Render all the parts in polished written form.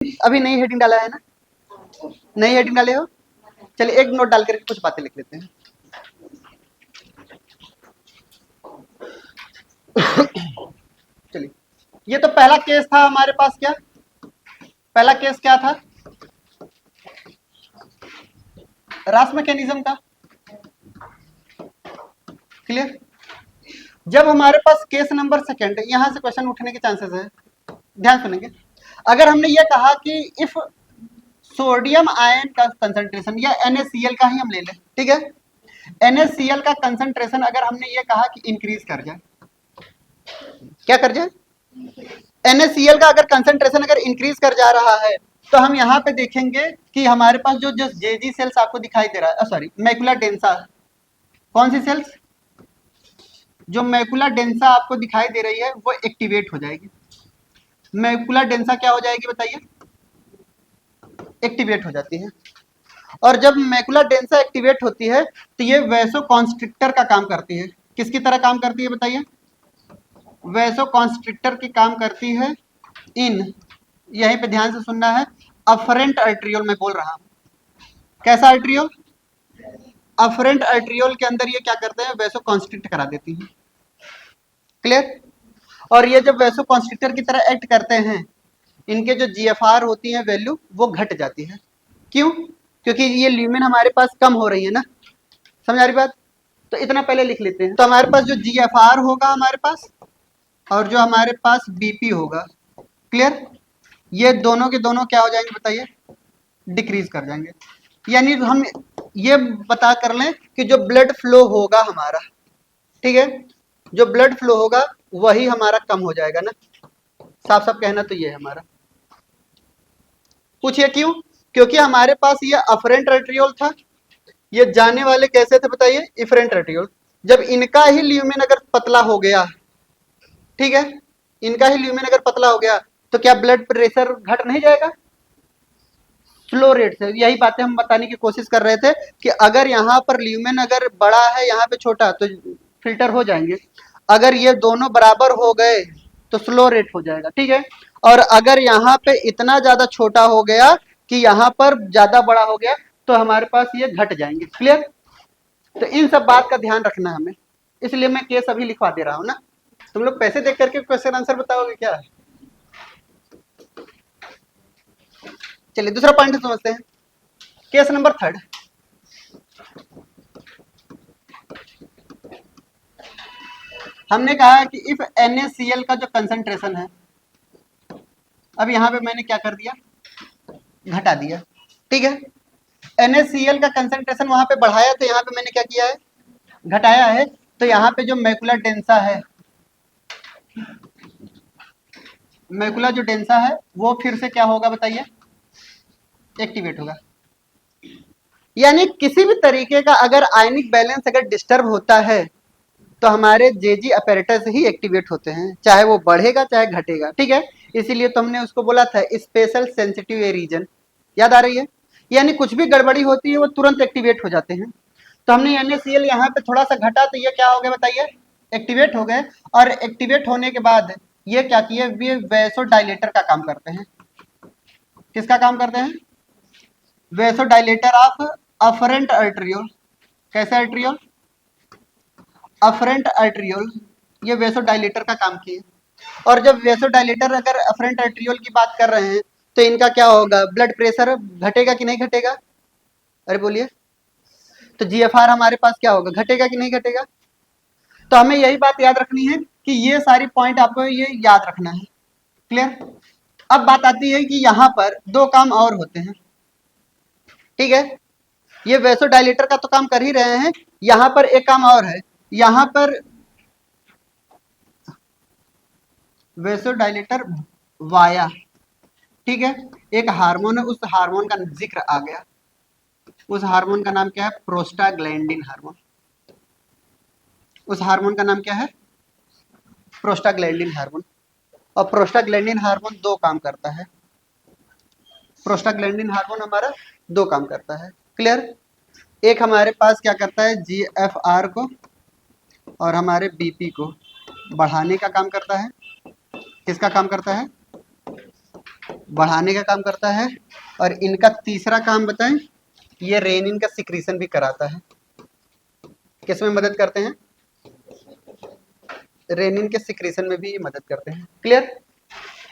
अभी नई हेडिंग डाला है ना, नई हेडिंग डाले हो, चलिए एक नोट डाल करके कुछ बातें लिख लेते हैं। चलिए, ये तो पहला केस था हमारे पास, क्या पहला केस क्या था, रास मैकेनिज्म का। क्लियर। जब हमारे पास केस नंबर सेकंड, यहां से क्वेश्चन उठने के चांसेस है, ध्यान सुनेंगे। अगर हमने ये कहा कि इफ सोडियम आयन का कंसंट्रेशन, या NaCl का ही हम ले लें, ठीक है, NaCl का कंसंट्रेशन अगर हमने ये कहा कि इंक्रीज कर जाए, क्या कर जाए, NaCl का अगर कंसंट्रेशन अगर इंक्रीज कर जा रहा है, तो हम यहाँ पे देखेंगे कि हमारे पास जो जो जेजी सेल्स आपको दिखाई दे रहा है, सॉरी मैकुला डेंसा, कौन सी सेल्स, जो मैकुला डेंसा आपको दिखाई दे रही है वो एक्टिवेट हो जाएगी। मैकुला डेंसा क्या हो जाएगी बताइए, एक्टिवेट हो जाती है। और जब मैकुला डेंसा एक्टिवेट होती है तो ये वैसो कॉन्स्ट्रिक्टर का काम करती है। किसकी तरह काम करती है बताइए, वैसो कॉन्स्ट्रिक्टर की काम करती है इन, यहीं पे ध्यान से सुनना है, अफरेंट आर्ट्रियोल में बोल रहा हूं, कैसा आर्ट्रियोल, अफरेंट आर्ट्रियोल के अंदर ये क्या करते हैं, वैसो कॉन्स्ट्रिक्ट करा देती है। क्लियर। और ये जब वैसो कॉन्स्ट्रिक्टर की तरह एक्ट करते हैं, इनके जो GFR होती है वैल्यू वो घट जाती है। क्यों, क्योंकि ये ल्यूमेन हमारे पास कम हो रही है ना, समझ आ रही बात। तो इतना पहले लिख लेते हैं, तो हमारे पास जो GFR होगा हमारे पास, और जो हमारे पास BP होगा, क्लियर, ये दोनों के दोनों क्या हो जाएंगे बताइए, डिक्रीज कर जाएंगे। यानी हम ये बता कर लें कि जो ब्लड फ्लो होगा हमारा, ठीक है, जो ब्लड फ्लो होगा वही हमारा कम हो जाएगा ना, साफ साफ कहना तो ये है हमारा। पूछिए क्यों, क्योंकि हमारे पास ये अफरेंट आर्ट्रियोल था, ये जाने वाले कैसे थे बताइए, इफरेंट आर्ट्रियोल। जब इनका ही ल्यूमेन अगर पतला हो गया, ठीक है, इनका ही ल्यूमेन अगर पतला हो गया, तो क्या ब्लड प्रेशर घट नहीं जाएगा, स्लो रेट से। यही बातें हम बताने की कोशिश कर रहे थे कि अगर यहाँ पर ल्यूमेन अगर बड़ा है, यहाँ पे छोटा, तो फिल्टर हो जाएंगे। अगर ये दोनों बराबर हो गए तो स्लो रेट हो जाएगा, ठीक है। और अगर यहाँ पे इतना ज्यादा छोटा हो गया कि यहाँ पर ज्यादा बड़ा हो गया, तो हमारे पास ये घट जाएंगे। क्लियर। तो इन सब बात का ध्यान रखना हमें, इसलिए मैं केस अभी लिखवा दे रहा हूँ ना। तुम लोग पैसे देख करके क्वेश्चन आंसर बताओगे क्या। चलिए दूसरा पॉइंट समझते हैं, केस नंबर थर्ड। हमने कहा कि इफ NaCl का जो कंसंट्रेशन है, अब यहाँ पे मैंने क्या कर दिया, घटा दिया, ठीक है। NaCl का कंसंट्रेशन वहां पे बढ़ाया, तो यहाँ पे मैंने क्या किया है, घटाया है। तो यहाँ पे जो मैकुला डेंसा है, मैकुला जो डेंसा है वो फिर से क्या होगा बताइए, एक्टिवेट होगा। यानी किसी भी तरीके का अगर आयनिक बैलेंस अगर डिस्टर्ब होता है, तो हमारे जेजी अपैरेटस ही एक्टिवेट होते हैं, चाहे वो बढ़ेगा चाहे घटेगा, ठीक है। इसीलिए तो हमने उसको बोला था स्पेशल सेंसिटिव रीजन, याद आ रही है। यानी कुछ भी गड़बड़ी होती है वो तुरंत एक्टिवेट हो जाते हैं। तो हमने NaCl यहाँ पे थोड़ा सा घटा, तो ये क्या हो गया बताइए, एक्टिवेट हो गए। और एक्टिवेट होने के बाद ये क्या किए, ये वैसो डायलेटर का काम करते हैं। किसका काम करते हैं, vaso dilator of afferent arteriole. कैसे आर्ट्रियोल, अफरेंट आर्ट्रियोल, ये वैसो डायलेटर का काम किए। और जब वैसो डायलेटर अगर अफरेंट आर्ट्रियोल की बात कर रहे हैं, तो इनका क्या होगा, ब्लड प्रेशर घटेगा कि नहीं घटेगा, अरे बोलिए। तो GFR हमारे पास क्या होगा, घटेगा कि नहीं घटेगा। तो हमें यही बात याद रखनी है कि ये सारी पॉइंट आपको ये याद रखना है। क्लियर। अब बात आती है कि यहाँ पर दो काम और होते हैं, ठीक है। ये वैसो डायलेटर का तो काम कर ही रहे हैं, यहाँ पर एक काम और है। यहाँ पर वैसो डायलेटर वाया, ठीक है, एक हार्मोन है, उस हार्मोन का जिक्र आ गया। उस हार्मोन का नाम क्या है, प्रोस्टाग्लैंडिन हार्मोन। उस हार्मोन का नाम क्या है, प्रोस्टाग्लैंडिन हार्मोन। और प्रोस्टाग्लैंडिन हार्मोन दो काम करता है, प्रोस्टाग्लैंडिन हार्मोन हमारा दो काम करता है। क्लियर। एक हमारे पास क्या करता है, GFR को और हमारे BP को बढ़ाने का काम करता है। किसका काम करता है, बढ़ाने का काम करता है। और इनका तीसरा काम बताएं, ये रेनिन का सिक्रीशन भी कराता है। किसमें मदद करते हैं? रेनिन के सिक्रीशन में भी ये मदद करते हैं। क्लियर?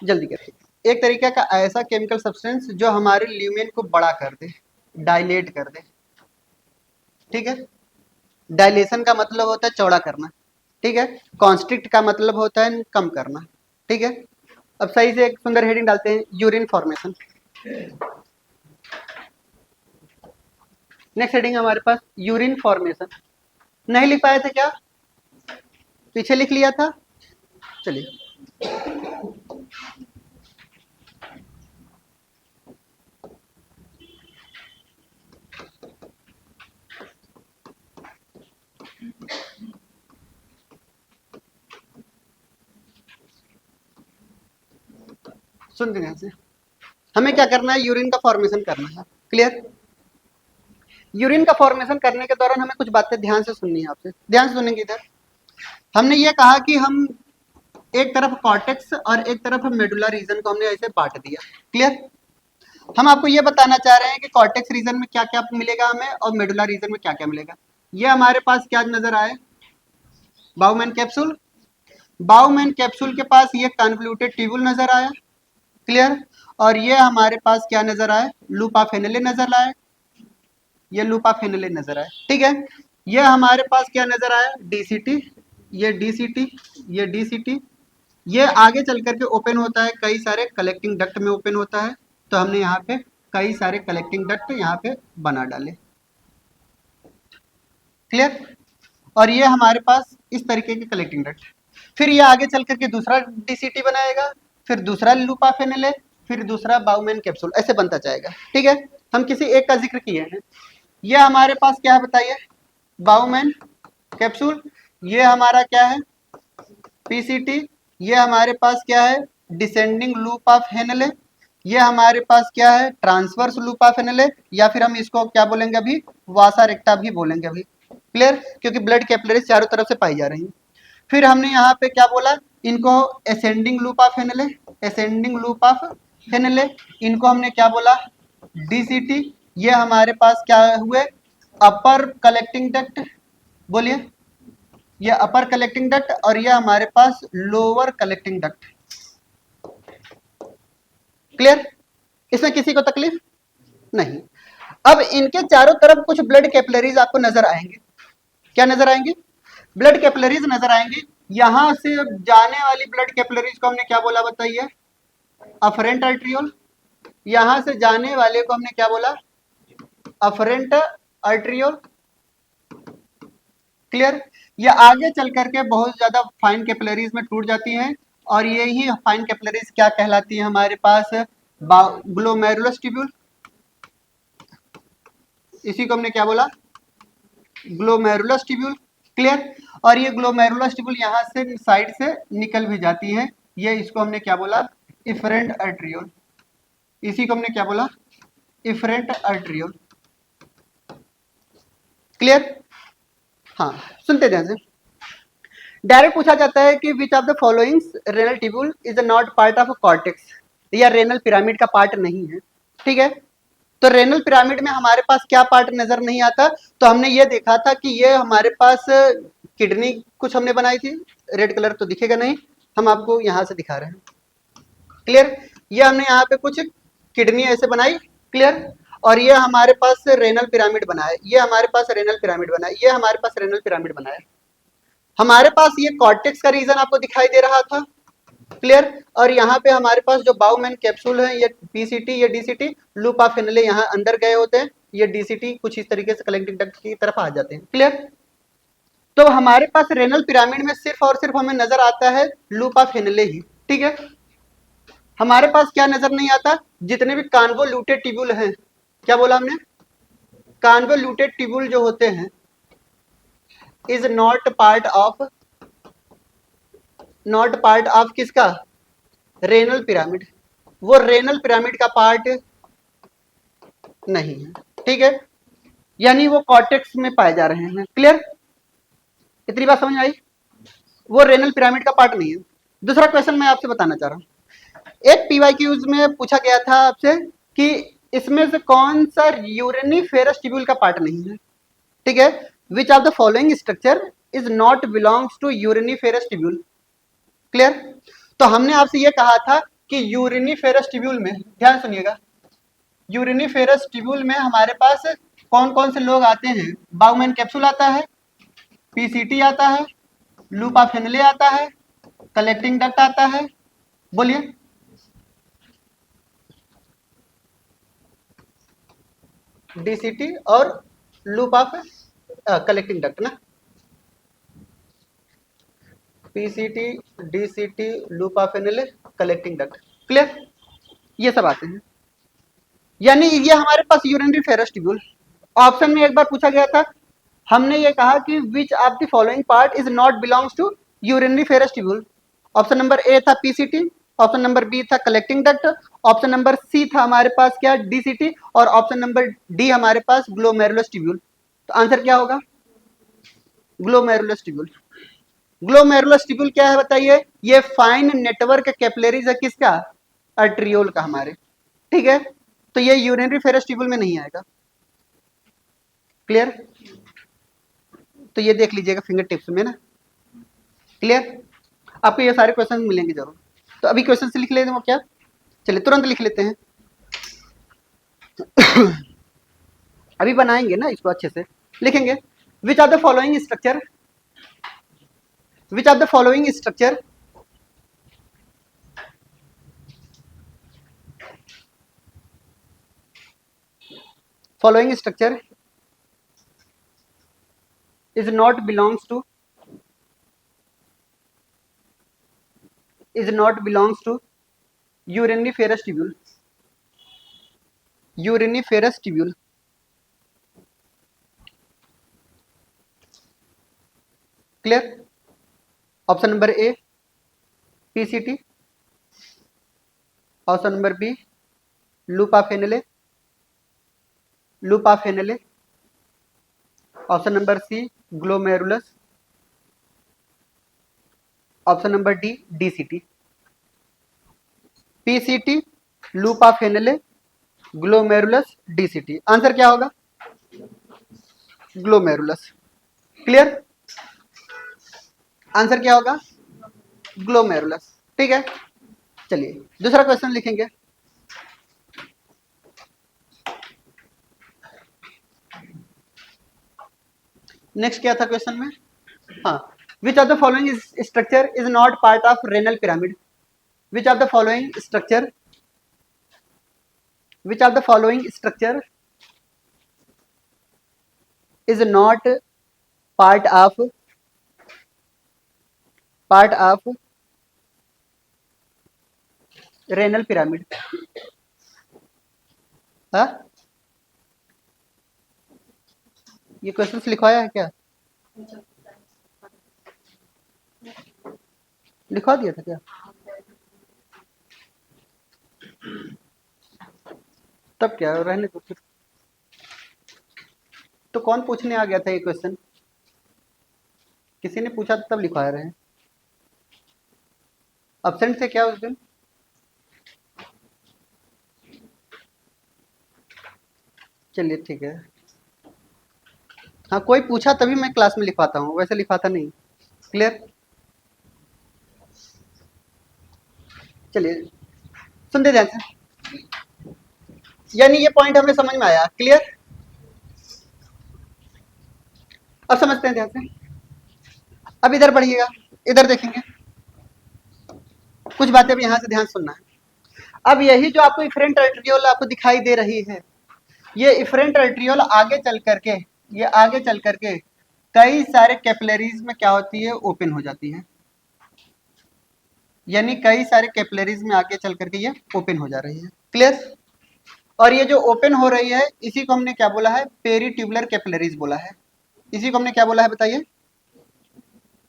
जल्दी करिए। एक तरीका का ऐसा केमिकल सब्सटेंस जो हमारे ल्यूमेन को बड़ा कर दे, डायलेट कर दे। ठीक है, डायलेशन का मतलब होता है चौड़ा करना। ठीक है, कॉन्स्ट्रिक्ट का मतलब होता है कम करना। ठीक है, अब सही से एक सुंदर हेडिंग डालते हैं, यूरिन फॉर्मेशन। नेक्स्ट हेडिंग हमारे पास यूरिन फॉर्मेशन। नहीं लिख पाए थे क्या? पीछे लिख लिया था? चलिए, सुनते ध्यान से। हमें क्या करना है? यूरिन का फॉर्मेशन करना है। क्लियर? यूरिन का फॉर्मेशन करने के दौरान हमें कुछ बातें ध्यान से सुननी है आपसे। ध्यान से सुनेंगे। इधर हमने ये कहा कि हम एक तरफ कॉर्टेक्स और एक तरफ मेडुला रीजन को हमने ऐसे बांट दिया। क्लियर? हम आपको ये बताना चाह रहे हैं कि कॉर्टेक्स रीजन में क्या क्या मिलेगा हमें और मेडुला रीजन में क्या क्या मिलेगा। ये हमारे पास क्या नजर आए? बाउमैन कैप्सूल। बाउमैन कैप्सूल के पास ये कन्वोल्यूटेड ट्यूबुल नजर आया। क्लियर? और ये हमारे पास क्या नजर आए? लूपा फेनेले नजर आए। ये लूपा फेनेले नजर आए। ठीक है, ये हमारे पास क्या नजर आया? डीसीटी। ये डीसीटी, ये डीसीटी। ये आगे चल करके ओपन होता है, कई सारे कलेक्टिंग डक्ट में ओपन होता है। तो हमने यहाँ पे कई सारे कलेक्टिंग डक्ट यहाँ पे बना डाले। क्लियर? और ये हमारे पास इस तरीके के कलेक्टिंग डक्ट। फिर ये आगे चल करके दूसरा डीसीटी बनाएगा, फिर दूसरा लूपा फेनेले, फिर दूसरा बाउमैन कैप्सूल, ऐसे बनता जाएगा। ठीक है, हम किसी एक का जिक्र किए हैं। ये हमारे पास क्या है बताइए? बाउमैन कैप्सूल। ये हमारा क्या है? पीसीटी। ये हमारे पास क्या है? Descending loop of Henley. ये हमारे पास क्या है? ट्रांसवर्स लूप ऑफ हेनले, या फिर हम इसको क्या बोलेंगे अभी? वासा रेक्टा भी बोलेंगे अभी। क्लियर? क्योंकि ब्लड कैपिलरीज चारों तरफ से पाई जा रही हैं। फिर हमने यहाँ पे क्या बोला? इनको ascending loop of Henley, ascending loop of Henley. इनको हमने क्या बोला? डीसीटी। ये हमारे पास क्या हुए? अपर कलेक्टिंग डक्ट। बोलिए, ये अपर कलेक्टिंग डक्ट और ये हमारे पास लोअर कलेक्टिंग डक्ट। क्लियर? इसमें किसी को तकलीफ नहीं। अब इनके चारों तरफ कुछ ब्लड कैपिलरीज आपको नजर आएंगे। क्या नजर आएंगे? ब्लड कैपिलरीज नजर आएंगे। यहां से जाने वाली ब्लड कैपिलरीज को हमने क्या बोला बताइए? Afferent arteriole. यहां से जाने वाले को हमने क्या बोला? Afferent arteriole. क्लियर? ये आगे चल करके बहुत ज्यादा फाइन कैपिलरीज में टूट जाती हैं और यही फाइन कैपिलरीज क्या कहलाती है हमारे पास? Glomerulus tubule. इसी को हमने क्या बोला? Glomerulus tubule. क्लियर? और ये ग्लोमेरुलस ट्यूब्यूल यहाँ से साइड से निकल भी जाती है। ये इसको हमने क्या बोला? Efferent arteriole. इसी को हमने क्या बोला? Efferent arteriole. क्लियर? हाँ, सुनते ध्यान से। डायरेक्ट पूछा जाता है कि which of the following renal tubule is not part of cortex, या रेनल पिरामिड का पार्ट नहीं है। ठीक है, तो रेनल पिरामिड में हमारे पास क्या पार्ट नजर नहीं आता? तो हमने ये देखा था कि ये हमारे पास किडनी कुछ हमने बनाई थी। रेड कलर तो दिखेगा नहीं, हम आपको यहां से दिखा रहे हैं। क्लियर? ये हमने यहाँ पे कुछ किडनी ऐसे बनाई। क्लियर? और ये हमारे पास रेनल पिरामिड बना है। ये हमारे पास रेनल पिरामिड बना है। ये हमारे पास रेनल पिरामिड बना है। हमारे पास ये कॉर्टेक्स का रीजन आपको दिखाई दे रहा था। क्लियर? और यहाँ पे हमारे पास जो बाउमैन कैप्सूल है, ये पीसीटी, ये डीसीटी, लूप ऑफ फेनेले यहाँ अंदर गए होते हैं। ये डीसीटी कुछ इस तरीके से कलेक्टिंग डक्ट की तरफ आ जाते हैं। क्लियर? तो हमारे पास रेनल पिरामिड में सिर्फ और सिर्फ हमें नजर आता है लूप ऑफ फेनेले ही। ठीक है, हमारे पास क्या नजर नहीं आता? जितने भी कॉन्वोल्यूटेड ट्यूब्यूल हैं। क्या बोला हमने? कॉन्वोल्यूटेड ट्यूब्यूल जो होते हैं इज नॉट पार्ट ऑफ किसका? Renal pyramid. वो रेनल पिरामिड का पार्ट नहीं है। ठीक है, यानी वो कॉर्टेक्स में पाए जा रहे हैं। क्लियर? इतनी बात समझ आई? वो रेनल पिरामिड का पार्ट नहीं है। दूसरा क्वेश्चन मैं आपसे बताना चाह रहा हूं, एक पीवाईक्यूज में पूछा गया था आपसे कि इसमें से कौन सा यूरिनिफेरस ट्यूब्यूल का पार्ट नहीं है, ठीक है। Which of the following structure is not belongs to uriniferous tubule, clear. तो हमने आपसे ये कहा था कि यूरिनिफेरस ट्यूब्यूल में, ध्यान सुनिएगा, यूरिनिफेरस ट्यूब्यूल में हमारे पास कौन कौन से लोग आते हैं। बाउमैन कैप्सूल आता है, पीसीटी आता है, लूप ऑफ हेनले आता है, कलेक्टिंग डक्ट आता है, बोलिए। डीसीटी और लूप ऑफ कलेक्टिंग डक्ट ना, PCT, DCT, loop of Henley, collecting duct, clear, ये सब आते हैं। यानी ये हमारे पास यूरिनरी फेरस ट्यूब्यूल। ऑप्शन में एक बार पूछा गया था, हमने ये कहा कि which of the following part is not belongs to uriniferous tubule. Option number A था पीसीटी, ऑप्शन नंबर बी था collecting duct, option number C था हमारे पास क्या, डीसीटी, और ऑप्शन नंबर डी हमारे पास ग्लोमेरुलस ट्यूब्यूल। तो आंसर क्या होगा, ग्लोमेरुलस ट्यूब्यूल। ग्लोमेरुलस ट्यूब्यूल क्या है बताइए, ये फाइन नेटवर्क कैपिलरीज है किसका, आर्ट्रियोल का हमारे, ठीक है। तो ये यूरिनरी फेरस ट्यूब्यूल में नहीं आएगा, क्लियर। तो ये देख लीजिएगा फिंगर टिप्स में ना, क्लियर। आपको ये सारे क्वेश्चन मिलेंगे जरूर। तो अभी क्वेश्चन से लिख लेते हैं क्या, चलिए तुरंत लिख लेते हैं। अभी बनाएंगे ना इसको अच्छे से, लिखेंगे। Which are the following structure, which are the following structure following structure is not belongs to uriniferous tubule, uriniferous tubule, clear। Option number A PCT, option number B loop of Henle, loop of Henle, option number C glomerulus, option number D DCT. PCT, loop of Henle, glomerulus, DCT. Answer क्या होगा, glomerulus, clear. Answer क्या होगा, glomerulus, ठीक है। चलिए दूसरा question लिखेंगे। Next क्या था क्वेश्चन में, हाँ, विच of the following structure is not part of renal pyramid, which of the following structure, which of the following structure is not part of renal pyramid. हाँ, ये क्वेश्चन लिखवाया है क्या, लिखवा दिया था क्या, तब क्या रहने दो फिर। तो कौन पूछने आ गया था ये क्वेश्चन, किसी ने पूछा था तब लिखवा रहे हैं। एब्सेंट थे क्या उस दिन, चलिए ठीक है। हाँ, कोई पूछा तभी मैं क्लास में लिखवाता हूँ, वैसे लिखवाता नहीं, क्लियर। चलिए सुनते ध्यान से, यानी ये पॉइंट हमें समझ में आया, क्लियर। अब समझते हैं ध्यान से। अब इधर बढ़िएगा, इधर देखेंगे, कुछ बातें अब यहाँ से ध्यान सुनना है। अब यही जो आपको इफरेंट आर्टेरियोल आपको दिखाई दे रही है, ये इफरेंट आर्टेरियोल आगे चल करके, ये आगे चल करके कई सारे कैपिलरीज में क्या होती है, ओपन हो जाती है। यानी कई सारे कैपिलरीज में आगे चल करके ये ओपन हो जा रही है, क्लियर। और ये जो ओपन हो रही है इसी को हमने क्या बोला है, पेरीट्यूबुलर कैपिलरीज बोला है। इसी को हमने क्या बोला है बताइए,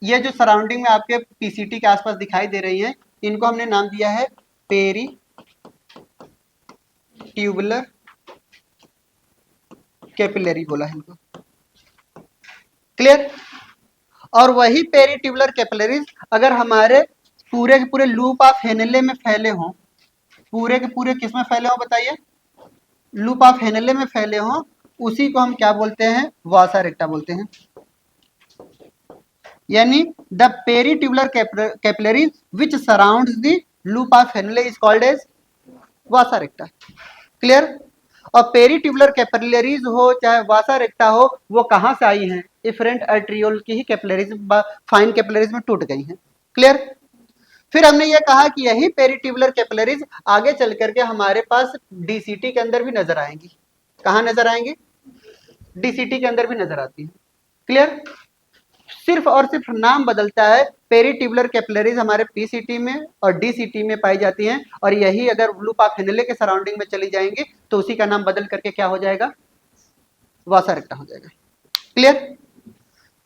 ये जो सराउंडिंग में आपके पीसीटी के आसपास दिखाई दे रही है, इनको हमने नाम दिया है पेरी ट्यूबुलर कैपिलरी बोला है इनको, क्लियर। और वही पेरी ट्यूबुलर कैपिलरीज अगर हमारे पूरे के पूरे लूप ऑफ हेनले में फैले हों, पूरे के पूरे किस में फैले हो बताइए, लूप ऑफ हेनले में फैले हो, उसी को हम क्या बोलते हैं, वासा रेक्टा बोलते हैं। यानी the peritubular capillaries which surrounds the loop of Henle is called as vasa recta. Clear. और पेरीट्यूबुलर कैपिलरीज हो चाहे वासा रेक्टा हो, वो कहां से आई हैं, इफरेंट आर्टरियोल की ही कैपिलरीज फाइन कैपिलरीज में टूट गई हैं। क्लियर। फिर हमने ये कहा कि यही पेरीट्यूबुलर कैपिलरीज आगे चल करके हमारे पास डीसीटी के अंदर भी नजर आएंगी। कहां नजर आएंगी, डीसीटी के अंदर भी नजर आती है। क्लियर। सिर्फ और सिर्फ नाम बदलता है, पेरीट्यूबुलर कैपिलरीज हमारे पीसीटी में और डीसीटी में पाई जाती हैं, और यही अगर लूप ऑफ हेनले के सराउंडिंग में चली जाएंगी तो उसी का नाम बदल करके क्या हो जाएगा, वासा रेक्टा हो जाएगा। क्लियर।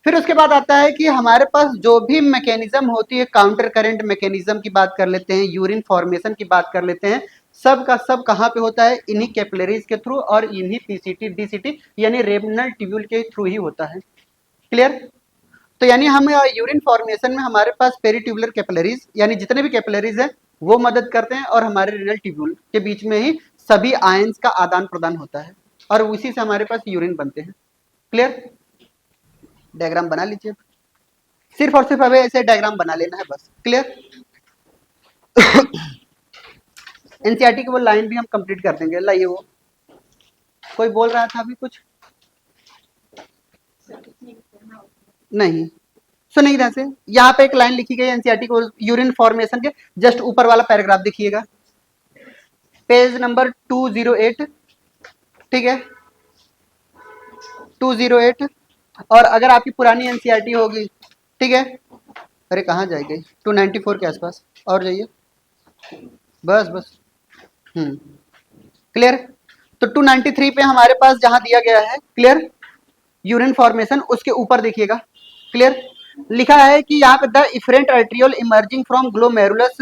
फिर उसके बाद आता है कि हमारे पास जो भी मैकेनिज्म होती है, काउंटर करंट मैकेनिज्म की बात कर लेते हैं, यूरिन फॉर्मेशन की बात कर लेते हैं, सब का सब कहाँ पे होता है, इन्हीं कैपिलरीज के थ्रू और इन्हीं पीसीटी डीसीटी यानी रेनल ट्यूब्यूल के थ्रू ही होता है। क्लियर। तो यानी हम यूरिन फॉर्मेशन में हमारे पास पेरीट्यूबुलर कैपिलरीज यानी जितने भी कैपिलरीज हैं वो मदद करते हैं, और हमारे रेनल ट्यूब्यूल के बीच में ही सभी आयंस का आदान प्रदान होता है, और उसी से हमारे पास यूरिन बनते हैं। क्लियर। डायग्राम बना लीजिए, सिर्फ और सिर्फ हमें ऐसे डायग्राम बना लेना है बस। क्लियर। एनसीईआरटी की वो लाइन भी हम कंप्लीट कर देंगे। लाइए, वो कोई बोल रहा था अभी कुछ, नहीं सुनिए ध्यान से, यहाँ पे एक लाइन लिखी गई एनसीईआरटी को यूरिन फॉर्मेशन के जस्ट ऊपर वाला पैराग्राफ देखिएगा, पेज नंबर 208। ठीक है, 208। और अगर आपकी पुरानी एनसीईआरटी होगी, ठीक है, अरे कहाँ जाएगी, 294 के आसपास, और जाइए, बस बस। क्लियर। तो 293 पे हमारे पास जहां दिया गया है, क्लियर, यूरिन फॉर्मेशन, उसके ऊपर देखिएगा। क्लियर। लिखा है कि यहाँ पे the efferent arteriole emerging from glomerulus,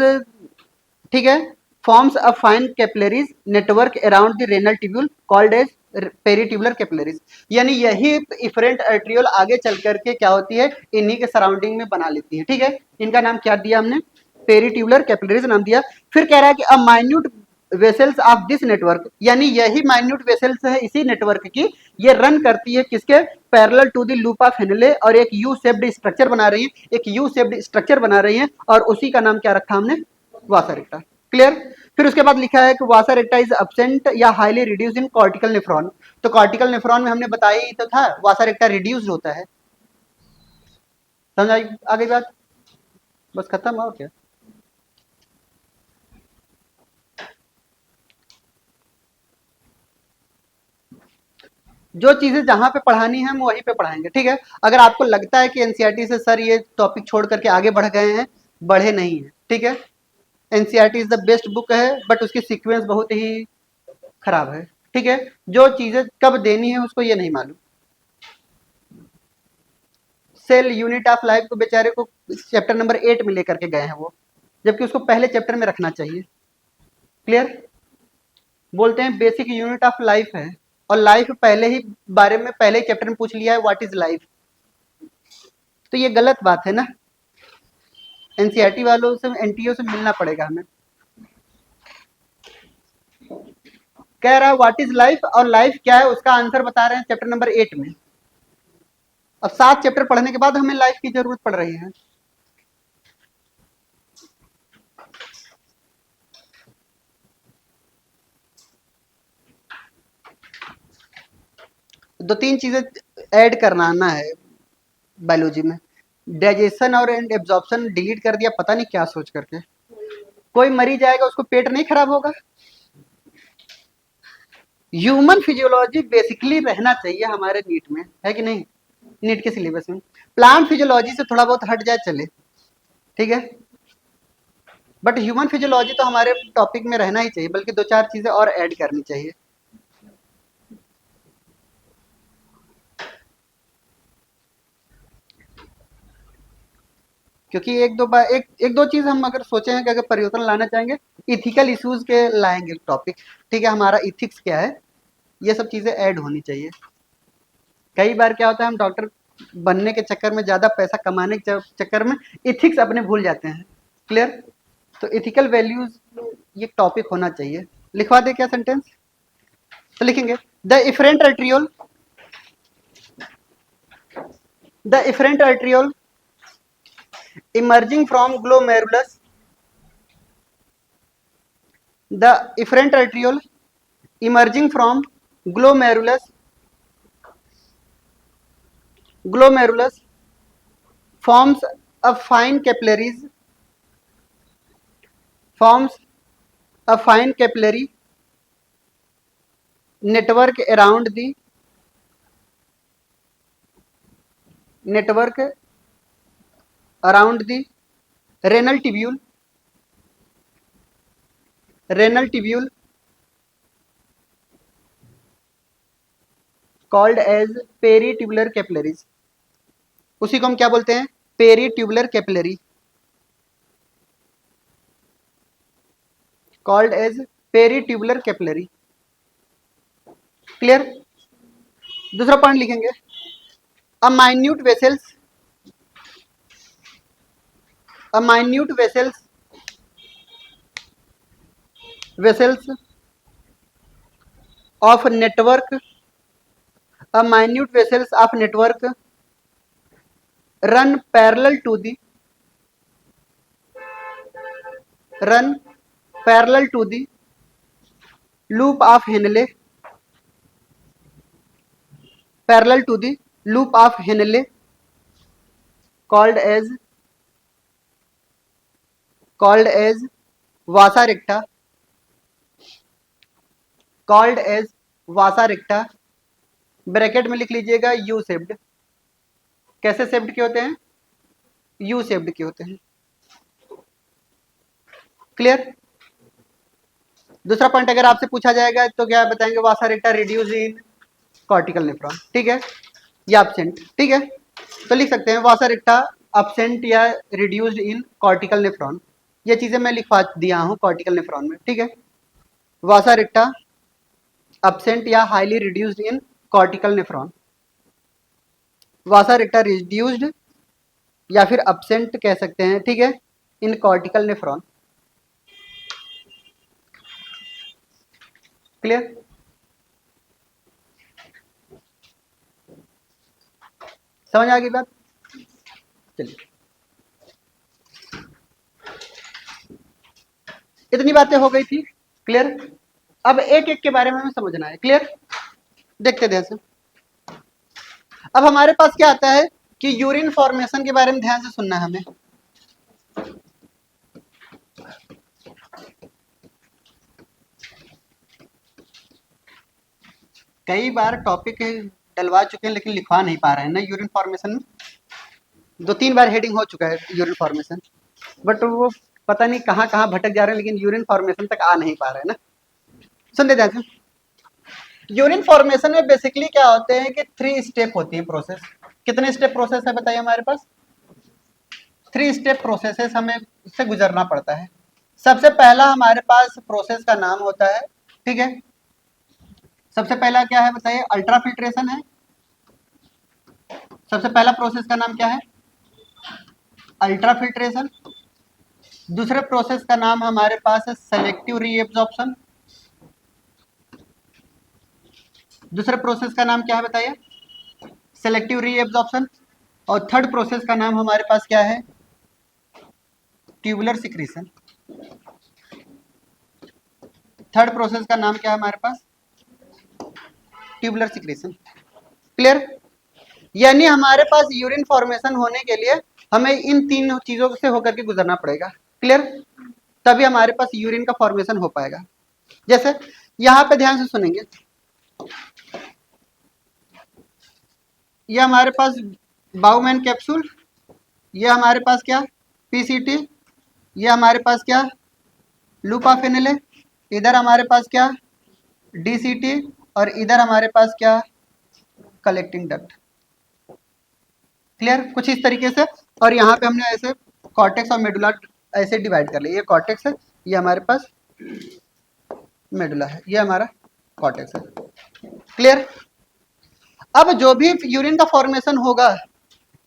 ठीक है, forms a fine capillaries network around the renal tubule called as peritubular capillaries. यानी यही इफरेंट आर्टरियोल आगे चल करके क्या होती है, इन्हीं के सराउंडिंग में बना लेती है। ठीक है, इनका नाम क्या दिया हमने, पेरीट्यूबुलर कैपिलरीज नाम दिया। फिर कह रहा है कि a minute vessels of this network, यानी यही माइन्यूट वेसल्स है इसी नेटवर्क की, ये रन करती है किसके, parallel to the loop of Henle, और एक यू शेप्ड स्ट्रक्चर बना रही है, एक यू शेप्ड स्ट्रक्चर बना रही है, और उसी का नाम क्या रखा हमने, वासा रेक्टा। क्लियर। फिर उसके बाद लिखा है कि वासा रेक्टा इज एब्सेंट या highly reduced in cortical nephron. तो कॉर्टिकल नेफ्रॉन में हमने बताया ही तो था, वासा रेक्टा रिड्यूस्ड होता है। समझ आई आ गई बात, बस खत्म, और क्या। जो चीजें जहां पे पढ़ानी है हम वहीं पे पढ़ाएंगे। ठीक है, अगर आपको लगता है कि एनसीईआरटी से सर ये टॉपिक छोड़ करके आगे बढ़ गए हैं, बढ़े नहीं है। ठीक है, NCERT is the best book है, बट उसकी सीक्वेंस बहुत ही खराब है। ठीक है, जो चीजें कब देनी है उसको ये नहीं मालूम। सेल यूनिट ऑफ लाइफ को बेचारे को चैप्टर नंबर 8 में लेकर के गए हैं वो, जबकि उसको पहले चैप्टर में रखना चाहिए। क्लियर। बोलते हैं बेसिक यूनिट ऑफ लाइफ है, और लाइफ पहले ही बारे में पहले ही चैप्टर में पूछ लिया है, व्हाट इज लाइफ। तो ये गलत बात है ना, एनसीईआरटी वालों से एनटीओ से मिलना पड़ेगा हमें। कह रहा है व्हाट इज लाइफ, और लाइफ क्या है उसका आंसर बता रहे हैं चैप्टर नंबर 8 में। अब 7 चैप्टर पढ़ने के बाद हमें लाइफ की जरूरत पड़ रही है। दो तीन चीजें ऐड करना है बायोलॉजी में, डाइजेशन और एब्जॉर्प्शन डिलीट कर दिया, पता नहीं क्या सोच करके। कोई मरी जाएगा उसको पेट नहीं खराब होगा। ह्यूमन फिजियोलॉजी बेसिकली रहना चाहिए हमारे नीट में, है कि नहीं, नीट के सिलेबस में। प्लांट फिजियोलॉजी से थोड़ा बहुत हट जाए चले, ठीक है, बट ह्यूमन फिजियोलॉजी तो हमारे टॉपिक में रहना ही चाहिए, बल्कि 2-4 चीजें और ऐड करनी चाहिए। क्योंकि एक दो चीज हम अगर सोचे हैं कि अगर परिवर्तन लाना चाहेंगे, इथिकल इश्यूज के लाएंगे टॉपिक। ठीक है, हमारा इथिक्स क्या है, ये सब चीजें ऐड होनी चाहिए। कई बार क्या होता है, हम डॉक्टर बनने के चक्कर में, ज्यादा पैसा कमाने के चक्कर में इथिक्स अपने भूल जाते हैं। क्लियर। तो इथिकल वैल्यूज ये टॉपिक होना चाहिए। लिखवा दे क्या सेंटेंस? तो लिखेंगे the efferent arteriole, the efferent arteriole emerging from glomerulus, the efferent arteriole emerging from glomerulus, glomerulus forms a fine capillaries, forms a fine capillary network around the network around the renal tubule, renal tubule called as peritubular capillaries। उसी को हम क्या बोलते हैं? Peritubular capillary, called as peritubular capillary. Clear? दूसरा point लिखेंगे a minute vessels, a minute vessels, vessels of network, a minute vessels of network run parallel to the loop of Henle, parallel to the loop of Henle called as vasa recta, called as vasa recta। Bracket में लिख लीजिएगा U shaped. कैसे shaped के होते हैं? U shaped के होते हैं। क्लियर? दूसरा पॉइंट अगर आपसे पूछा जाएगा तो क्या बताएंगे? Vasa recta reduce in cortical nephron, ठीक है, या एब्सेंट, ठीक है। तो लिख सकते हैं वासा रेक्टा एब्सेंट या रिड्यूस्ड इन कॉर्टिकल नेफ्रॉन। ये चीजें मैं लिखवा दिया हूं कॉर्टिकल नेफ्रॉन में, ठीक है। वासा रेक्टा एब्सेंट या highly reduced in cortical nephron, Vasa रेक्टा reduced या फिर एब्सेंट कह सकते हैं, ठीक है, इन कॉर्टिकल नेफ्रॉन। क्लियर? समझ आ गई बात? चलिए, इतनी बातें हो गई थी। क्लियर? अब एक एक के बारे में हमें समझना है। क्लियर? देखते ध्यान से। अब हमारे पास क्या आता है कि यूरिन फॉर्मेशन के बारे में ध्यान से सुनना है हमें। कई बार टॉपिक डलवा चुके हैं लेकिन लिखवा नहीं पा रहे हैं ना यूरिन फॉर्मेशन में। 2-3 बार हेडिंग हो चुका है यूरिन फॉर्मेशन, बट वो पता नहीं कहाँ कहाँ भटक जा रहे हैं, लेकिन यूरिन फॉर्मेशन तक आ नहीं पा रहे हैं ना। सुन ध्यान से। यूरिन फॉर्मेशन में बेसिकली क्या होते हैं कि 3 स्टेप होती है प्रोसेस। कितने स्टेप प्रोसेस है बताइए हमारे पास? 3 स्टेप प्रोसेसेस हमें उससे गुजरना पड़ता है। सबसे पहला हमारे पास प्रोसेस का नाम होता है, ठीक है, सबसे पहला क्या है बताइए? अल्ट्राफिल्ट्रेशन है। सबसे पहला प्रोसेस का नाम क्या है? अल्ट्राफिल्ट्रेशन। दूसरे प्रोसेस का नाम हमारे पास है सेलेक्टिव रीएब्जॉर्प्शन। दूसरे प्रोसेस का नाम क्या है बताइए? Selective reabsorption. और थर्ड प्रोसेस का नाम हमारे पास क्या है? Tubular secretion. थर्ड प्रोसेस का नाम क्या है हमारे पास? Tubular secretion. क्लियर? यानी हमारे पास यूरिन फॉर्मेशन होने के लिए हमें इन 3 चीजों से होकर के गुजरना पड़ेगा। क्लियर? तभी हमारे पास यूरिन का फॉर्मेशन हो पाएगा। जैसे यहां पे ध्यान से सुनेंगे, ये हमारे पास बाउमैन कैप्सूल, ये हमारे पास क्या? पीसीटी, ये हमारे पास क्या? लूप ऑफ Henle, इधर हमारे पास क्या? डीसीटी, और इधर हमारे पास क्या? Collecting duct. क्लियर? कुछ इस तरीके से। और यहाँ पे हमने ऐसे कॉर्टेक्स और मेडुला ऐसे डिवाइड कर लिया। ये कॉर्टेक्स है, ये हमारे पास मेडुला है, ये हमारा कॉर्टेक्स है। क्लियर? अब जो भी यूरिन का फॉर्मेशन होगा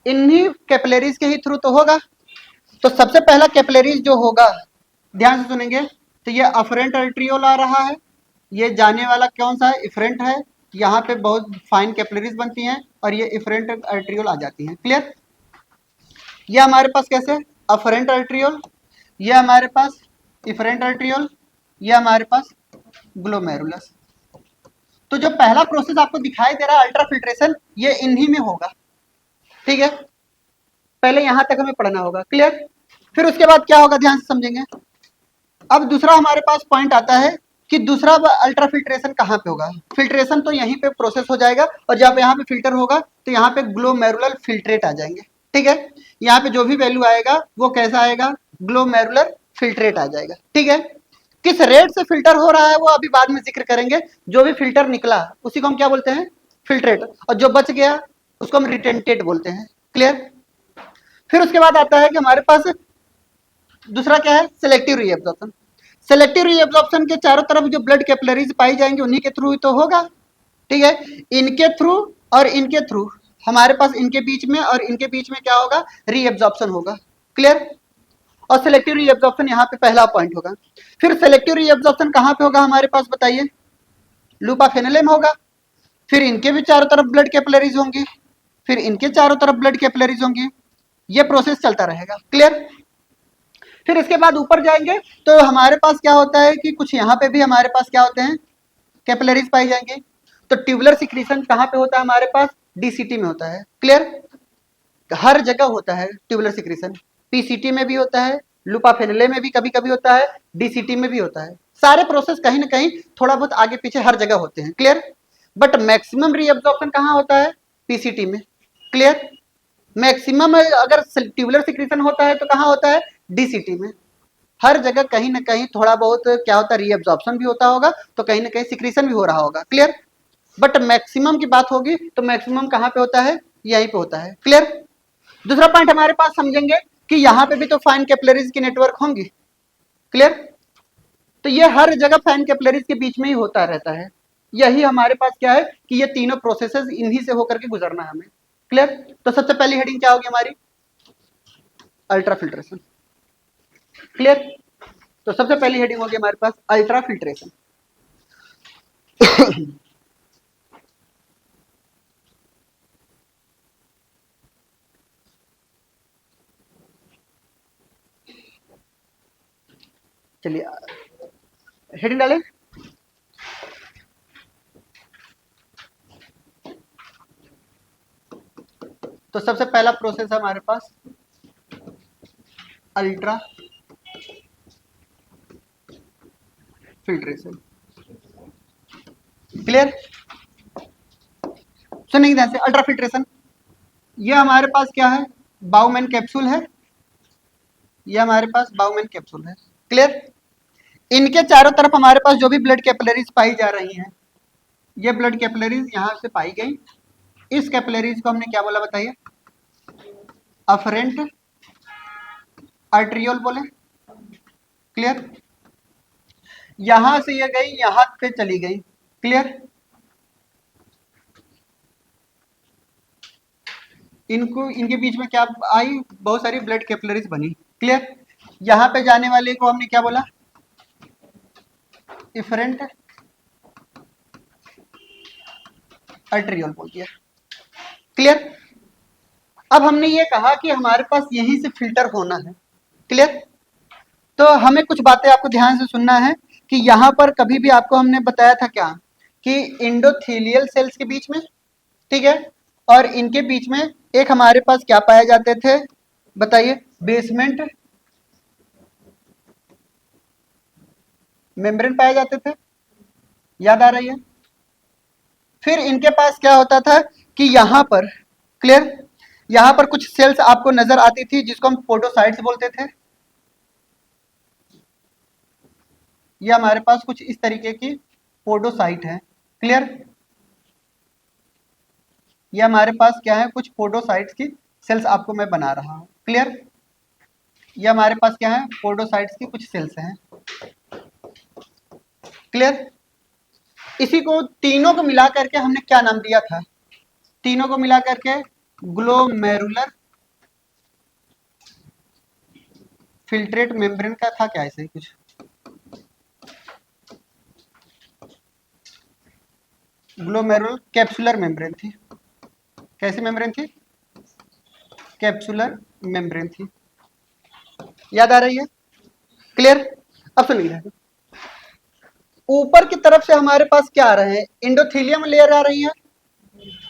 इन्हीं कैपिलरीज के ही थ्रू तो होगा। तो सबसे पहला कैपिलरीज जो होगा, ध्यान से सुनेंगे, तो ये अफरेंट अर्ट्रियोल आ रहा है, ये जाने वाला कौन सा है, इफरेंट है। यहाँ पे बहुत फाइन कैपिलरीज बनती हैं और ये इफरेंट अर्ट्रियोल आ जाती हैं। क्लियर? ये हमारे पास कैसे, अफरेंट अर्ट्रियोल, ये हमारे पास इफरेंट अर्ट्रियोल, ये हमारे पास ग्लोमेरुलस। तो जो पहला प्रोसेस आपको दिखाई दे रहा है अल्ट्राफिल्ट्रेशन, ये इन्हीं में होगा। ठीक है, पहले यहां तक हमें पढ़ना होगा। क्लियर? फिर उसके बाद क्या होगा, ध्यान से समझेंगे। अब दूसरा हमारे पास पॉइंट आता है कि दूसरा अल्ट्राफिल्ट्रेशन कहाँ पे होगा। फिल्ट्रेशन तो यहीं पे प्रोसेस हो जाएगा, और जब यहाँ पे फिल्टर होगा तो यहाँ पे ग्लोमेरुलर फिल्ट्रेट आ जाएंगे। ठीक है, यहाँ पे जो भी वैल्यू आएगा वो कैसा आएगा, ग्लोमेरुलर फिल्ट्रेट आ जाएगा। ठीक है, किस रेट से फिल्टर हो रहा है वो अभी बाद में जिक्र करेंगे। जो भी फिल्टर निकला उसी को हम क्या बोलते हैं, फिल्ट्रेट, और जो बच गया उसको हम रिटेंटेट बोलते हैं। क्लियर? फिर उसके बाद आता है कि हमारे पास दूसरा क्या है, सिलेक्टिव रीएब्जॉर्प्शन। सिलेक्टिव रीएब्जॉर्प्शन के चारों तरफ जो ब्लड कैपिलरीज पाई जाएंगी उन्हीं के थ्रू तो होगा। ठीक है, इनके थ्रू और इनके थ्रू, हमारे पास इनके बीच में और इनके बीच में क्या होगा, रीएब्जॉर्प्शन होगा। क्लियर? और सिलेक्टिव रीएब्जॉर्प्शन यहाँ पे पहला पॉइंट होगा। फिर सिलेक्टिव रीएब्जॉर्प्शन कहाँ पे होगा हमारे पास, बताइए, लूपा फेनेले में होगा। फिर इनके भी चारों तरफ ब्लड कैपिलरीज होंगी, फिर इनके चारों तरफ ब्लड कैपिलरीज होंगी। ये प्रोसेस चलता रहेगा। क्लियर? फिर इसके बाद ऊपर जाएंगे तो हमारे पास क्या होता है कि कुछ यहाँ पे भी हमारे पास क्या होते हैं, कैपिलरीज पाई जाएंगे। तो ट्यूबुलर सिक्रीशन कहाँ पे होता है हमारे पास, डीसीटी में होता है। क्लियर? हर जगह होता है ट्यूबुलर सिक्रीशन, पीसीटी में भी होता है, लूपा फेनेले में भी कभी कभी होता है, डीसीटी में भी होता है। सारे प्रोसेस कहीं ना कहीं थोड़ा बहुत आगे पीछे हर जगह होते हैं। क्लियर? बट मैक्सिमम रीअब्जॉर्प्शन कहाँ होता है, पीसीटी में। क्लियर? मैक्सिमम अगर ट्यूबुलर सिक्रीशन होता है तो कहाँ होता है, डीसीटी में। हर जगह कहीं ना कहीं थोड़ा बहुत क्या होता है, रीअब्जॉर्प्शन भी होता होगा, तो कहीं ना कहीं सिक्रीशन भी हो रहा होगा। क्लियर? बट मैक्सिमम की बात होगी तो मैक्सिमम कहाँ पे होता है, यहीं पे होता है। क्लियर? दूसरा पॉइंट हमारे पास समझेंगे कि यहाँ पे भी तो फाइन कैपिलरीज की नेटवर्क होंगी। क्लियर? तो ये हर जगह फाइन कैपिलरीज के बीच में ही होता रहता है। यही हमारे पास क्या है कि ये तीनों प्रोसेसेस इन्हीं से होकर के गुजरना है हमें। क्लियर? तो सबसे पहली हेडिंग क्या होगी हमारी, अल्ट्राफिल्ट्रेशन। क्लियर? तो सबसे पहली हेडिंग होगी हमारे पास अल्ट्राफिल्ट्रेशन। चलिए हेडिंग डालें। तो सबसे पहला प्रोसेस है हमारे पास अल्ट्रा फिल्ट्रेशन। क्लियर? सुनिए ध्यान से, अल्ट्रा फिल्ट्रेशन, ये हमारे पास क्या है, बाउमैन कैप्सूल है। ये हमारे पास बाउमैन कैप्सूल है। क्लियर? इनके चारों तरफ हमारे पास जो भी ब्लड कैपिलरीज पाई जा रही हैं, ये ब्लड कैपिलरीज यहां से पाई गई। इस कैपिलरीज को हमने क्या बोला, बताइए, अफरेंट आर्ट्रियोल बोले। क्लियर? यहां से ये गई, यहां पे चली गई। क्लियर? इनको इनके बीच में क्या आई, बहुत सारी ब्लड कैपिलरीज बनी। क्लियर? यहां पे जाने वाले को हमने क्या बोला, इफरेंट आर्ट्रियोल बोल दिया। क्लियर? अब हमने ये कहा कि हमारे पास यहीं से फिल्टर होना है। क्लियर? तो हमें कुछ बातें आपको ध्यान से सुनना है कि यहाँ पर कभी भी आपको हमने बताया था क्या, कि इंडोथेलियल सेल्स के बीच में, ठीक है, और इनके बीच में एक हमारे पास क्या पाए जाते थे, बताइए, बेसमेंट मेम्ब्रेन पाए जाते थे। याद आ रही है? फिर इनके पास क्या होता था कि यहाँ पर, क्लियर, यहाँ पर कुछ सेल्स आपको नजर आती थी जिसको हम पोडोसाइट्स बोलते थे। ये हमारे पास कुछ इस तरीके की पोडोसाइट है। क्लियर? ये हमारे पास क्या है, कुछ पोडोसाइट्स की सेल्स आपको मैं बना रहा हूं। क्लियर? ये हमारे पास क्या है, पोडोसाइट्स की कुछ सेल्स हैं। क्लियर? इसी को तीनों को मिला करके हमने क्या नाम दिया था, तीनों को मिला करके ग्लोमेरुलर फिल्ट्रेट मेम्ब्रेन का था क्या, ऐसे ही कुछ। ग्लोमेरुलर कैप्सुलर मेम्ब्रेन थी। कैसी मेम्ब्रेन थी? कैप्सुलर मेम्ब्रेन थी। याद आ रही है? क्लियर? अब सुनिए, ऊपर की तरफ से हमारे पास क्या आ रहे हैं? इंडोथीलियम लेयर आ रही है,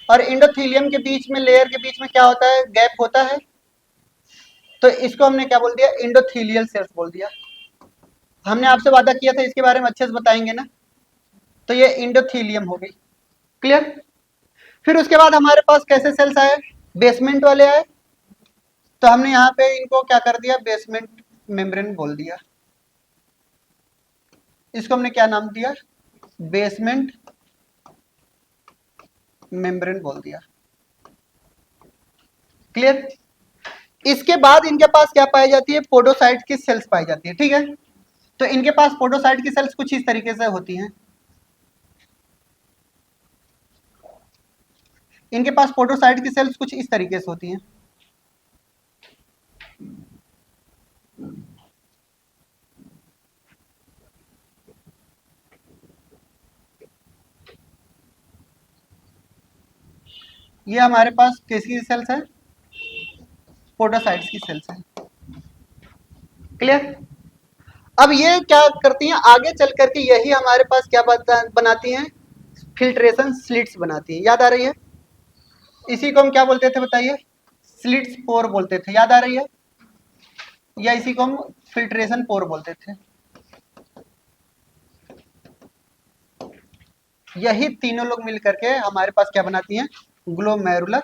और इंडोथीलियम के बीच में, लेयर के बीच में क्या होता है? गैप होता है। तो इसको हमने क्या बोल दिया? इंडोथीलियल सेल्स बोल दिया। हमने आपसे वादा किया था इसके बारे में अच्छे से बताएंगे ना, तो ये इंडोथीलियम हो गई। क्लियर? फिर उसके बाद हमारे पास कैसे सेल्स आए? बेसमेंट वाले आए, तो हमने यहाँ पे इनको क्या कर दिया? बेसमेंट मेम्ब्रेन बोल दिया। इसको हमने क्या नाम दिया? बेसमेंट मेम्ब्रेन बोल दिया। क्लियर? इसके बाद इनके पास क्या पाई जाती है? पोडोसाइट की सेल्स पाई जाती है। ठीक है, तो इनके पास पोडोसाइट की सेल्स कुछ इस तरीके से होती हैं। इनके पास पोडोसाइट की सेल्स कुछ इस तरीके से होती हैं। ये हमारे पास किसकी सेल्स है? पोडोसाइट्स की सेल्स है। क्लियर? अब ये क्या करती हैं? आगे चल करके यही हमारे पास क्या बनाती हैं? फिल्ट्रेशन स्लिट्स बनाती हैं। याद आ रही है? इसी को हम क्या बोलते थे बताइए? स्लिट्स पोर बोलते थे। याद आ रही है? या इसी को हम फिल्ट्रेशन पोर बोलते थे। यही तीनों लोग मिलकर के हमारे पास क्या बनाती हैं? ग्लोमेरुलर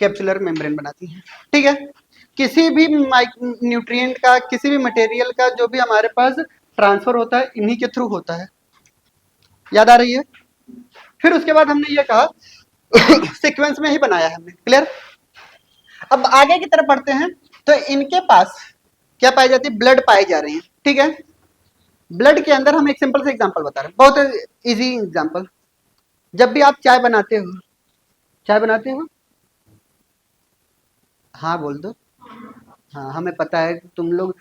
कैप्सुलर मेम्ब्रेन बनाती हैं। ठीक है, किसी भी न्यूट्रिएंट का, किसी भी मटेरियल का जो भी हमारे पास ट्रांसफर होता है, इन्हीं के थ्रू होता है। याद आ रही है? फिर उसके बाद हमने ये कहा सीक्वेंस में ही बनाया है हमने। क्लियर? अब आगे की तरफ बढ़ते हैं, तो इनके पास क्या पाई जाती है? ब्लड पाई जा रही है। ठीक है, ब्लड के अंदर हम एक सिंपल से एग्जांपल बता रहे हैं, बहुत इजी एग्जांपल। जब भी आप चाय बनाते हो, चाय बनाते हो? हाँ बोल दो। हाँ, हमें पता है तुम लोग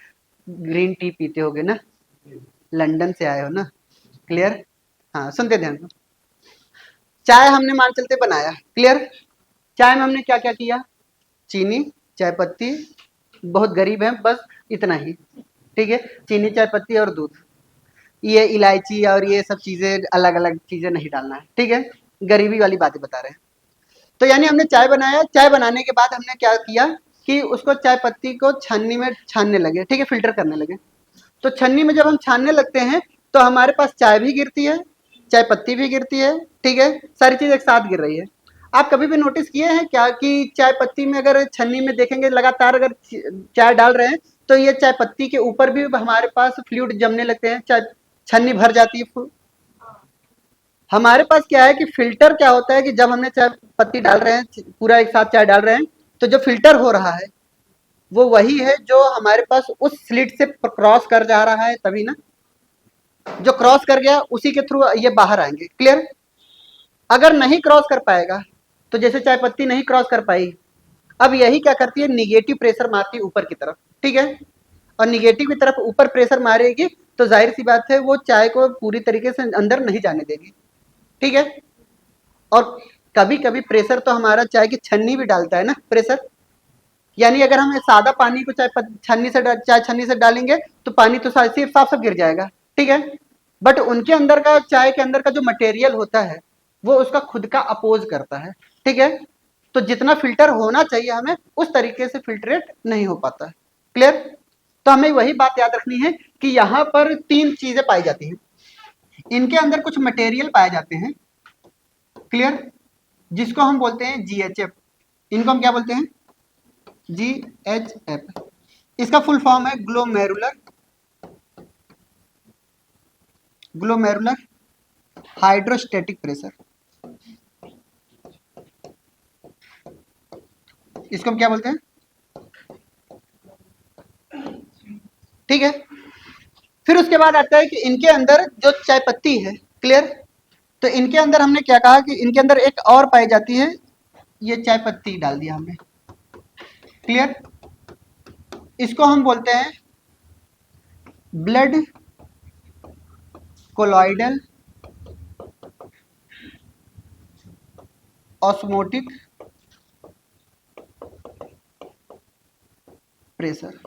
ग्रीन टी पीते होगे ना, लंदन से आए हो ना। क्लियर? हाँ, सुनते ध्यान से। चाय हमने मान चलते बनाया। क्लियर? चाय में हमने क्या क्या किया? चीनी, चाय पत्ती, बहुत गरीब है बस इतना ही। ठीक है, चीनी, चाय पत्ती और दूध। ये इलायची और ये सब चीजें, अलग अलग चीजें नहीं डालना है। ठीक है, गरीबी वाली बातें बता रहे हैं। तो यानी हमने चाय बनाया, चाय बनाने के बाद हमने क्या किया कि उसको, चाय पत्ती को छन्नी में छानने लगे। ठीक है, फिल्टर करने लगे। तो छन्नी में जब हम छानने लगते हैं, तो हमारे पास चाय भी गिरती है, चाय पत्ती भी गिरती है। ठीक है, सारी चीज एक साथ गिर रही है। आप कभी भी नोटिस किए हैं क्या कि चाय पत्ती में अगर छन्नी में देखेंगे, लगातार अगर चाय डाल रहे हैं, तो ये चाय पत्ती के ऊपर भी हमारे पास फ्लूइड जमने लगते हैं, चाय छन्नी भर जाती है। हमारे पास क्या है कि फिल्टर क्या होता है कि जब हमने चाय पत्ती डाल रहे हैं, पूरा एक साथ चाय डाल रहे हैं, तो जो फिल्टर हो रहा है वो वही है जो हमारे पास उस स्लिट से क्रॉस कर जा रहा है, तभी ना। जो क्रॉस कर गया उसी के थ्रू ये बाहर आएंगे। क्लियर? अगर नहीं क्रॉस कर पाएगा, तो जैसे चाय पत्ती नहीं क्रॉस कर पाई, अब यही क्या करती है? निगेटिव प्रेशर मारती है ऊपर की तरफ। ठीक है, और निगेटिव की तरफ ऊपर प्रेशर मारेगी, तो जाहिर सी बात है वो चाय को पूरी तरीके से अंदर नहीं जाने देगी। ठीक है, और कभी कभी प्रेशर तो हमारा चाय की छन्नी भी डालता है ना, प्रेशर। यानी अगर हम सादा पानी को चाय छन्नी से डालेंगे, तो पानी तो सिर्फ साफ साफ गिर जाएगा। ठीक है, बट उनके अंदर का, चाय के अंदर का जो मटेरियल होता है, वो उसका खुद का अपोज करता है। ठीक है, तो जितना फिल्टर होना चाहिए हमें, उस तरीके से फिल्ट्रेट नहीं हो पाता है। क्लियर? तो हमें वही बात याद रखनी है कि यहाँ पर तीन चीजें पाई जाती हैं। इनके अंदर कुछ मटेरियल पाए जाते हैं। क्लियर? जिसको हम बोलते हैं जीएचएफ। इनको हम क्या बोलते हैं? जीएचएफ। इसका फुल फॉर्म है ग्लोमेरुलर ग्लोमेरुलर हाइड्रोस्टेटिक प्रेशर। इसको हम क्या बोलते हैं? ठीक है, फिर उसके बाद आता है कि इनके अंदर जो चाय पत्ती है। क्लियर? तो इनके अंदर हमने क्या कहा कि इनके अंदर एक और पाई जाती है, ये चाय पत्ती डाल दिया हमने। क्लियर? इसको हम बोलते हैं ब्लड कोलॉइडल ऑस्मोटिक प्रेशर।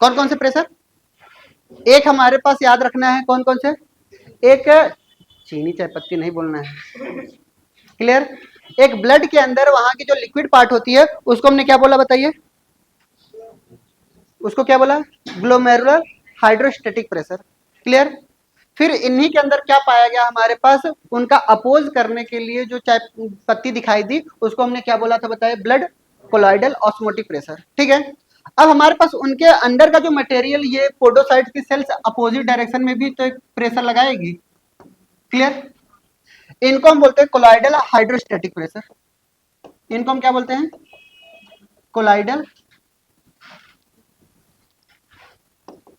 कौन कौन से प्रेशर? एक हमारे पास याद रखना है, कौन कौन से? एक चीनी चाय पत्ती नहीं बोलना है, क्लियर? एक ब्लड के अंदर वहां की जो लिक्विड पार्ट होती है उसको हमने क्या बोला बताइए? उसको क्या बोला? Glomerular hydrostatic pressure, clear? फिर इन्हीं के अंदर क्या पाया गया हमारे पास? उनका अपोज करने के लिए जो चाय पत्ती दिखाई दी उसको हमने क्या बोला था बताइए? ब्लड कोलॉइडल ऑस्मोटिक प्रेशर, ठीक है? अब हमारे पास उनके अंदर का जो मटेरियल, ये पोडोसाइट की सेल्स अपोजिट डायरेक्शन में भी तो एक प्रेशर लगाएगी, क्लियर? इनको हम बोलते हैं कोलॉइडल हाइड्रोस्टेटिक प्रेशर। इनको हम क्या बोलते हैं? कोलॉइडल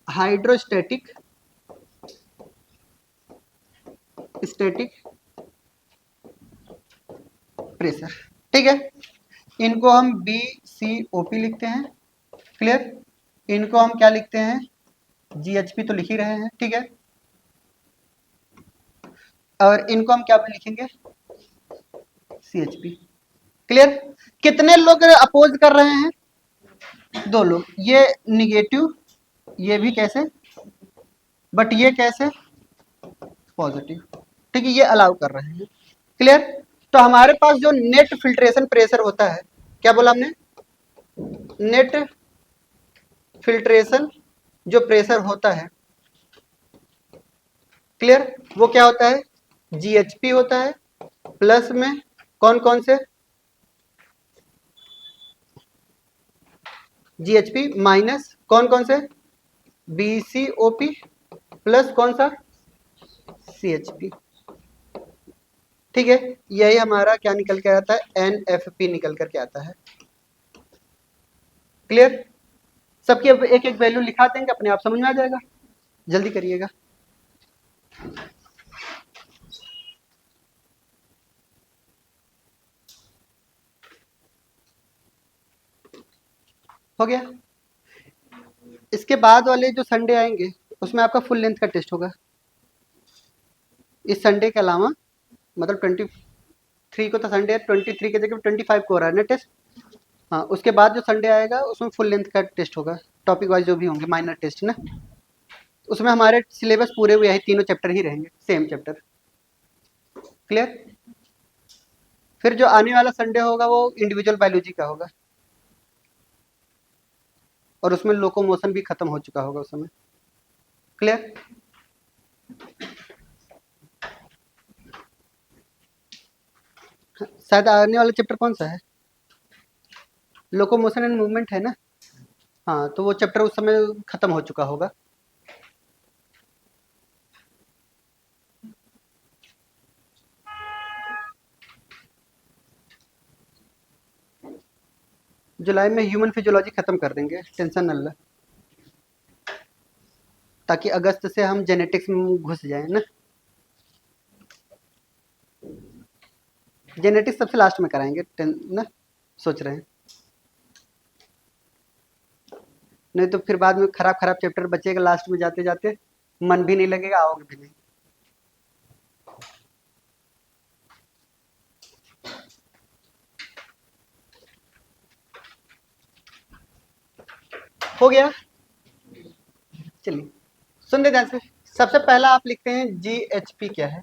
हाइड्रोस्टेटिक स्टैटिक प्रेशर, ठीक है? इनको हम BCOP लिखते हैं, क्लियर? इनको हम क्या लिखते हैं? GHP तो लिख ही रहे हैं, ठीक है? और इनको हम क्या लिखेंगे? CHP, clear? कितने लोग अपोज कर रहे हैं? 2 लोग। ये निगेटिव, ये भी कैसे, बट ये कैसे पॉजिटिव, ठीक है? ये अलाउ कर रहे हैं, क्लियर? तो हमारे पास जो नेट फिल्ट्रेशन प्रेशर होता है, क्या बोला हमने? नेट फिल्ट्रेशन जो प्रेशर होता है, क्लियर? वो क्या होता है? GHP होता है, प्लस में कौन कौन से? GHP माइनस कौन कौन से? BCOP प्लस कौन सा? CHP, ठीक है? यही हमारा क्या निकल के आता है? NFP निकल करके आता है, क्लियर? सबकी अब एक एक वैल्यू लिखा देंगे, अपने आप समझ में आ जाएगा। जल्दी करिएगा। हो गया? इसके बाद वाले जो संडे आएंगे उसमें आपका फुल लेंथ का टेस्ट होगा। इस संडे के अलावा, मतलब 23 को तो संडे है, 23 की जगह 25 को हो रहा है ना टेस्ट। हाँ, उसके बाद जो संडे आएगा उसमें फुल लेंथ का टेस्ट होगा, टॉपिक वाइज जो भी होंगे माइनर टेस्ट ना। उसमें हमारे सिलेबस पूरे हुए यही तीनों चैप्टर ही रहेंगे, सेम चैप्टर, क्लियर? फिर जो आने वाला संडे होगा वो इंडिविजुअल बायोलॉजी का होगा, और उसमें लोकोमोशन भी खत्म हो चुका होगा उस समय, क्लियर? शायद आने वाला चैप्टर कौन सा है? लोकोमोशन एंड मूवमेंट है ना? हाँ, तो वो चैप्टर उस समय खत्म हो चुका होगा। जुलाई में ह्यूमन फिजियोलॉजी खत्म कर देंगे, टेंशन न लो, ताकि अगस्त से हम जेनेटिक्स में घुस जाए ना। जेनेटिक्स सबसे लास्ट में कराएंगे ना, सोच रहे हैं। नहीं तो फिर बाद में खराब खराब चैप्टर बचेगा, लास्ट में जाते जाते मन भी नहीं लगेगा, आओगे भी नहीं। हो गया? चलिए सुन ध्यान से। सबसे पहला आप लिखते हैं GHP क्या है,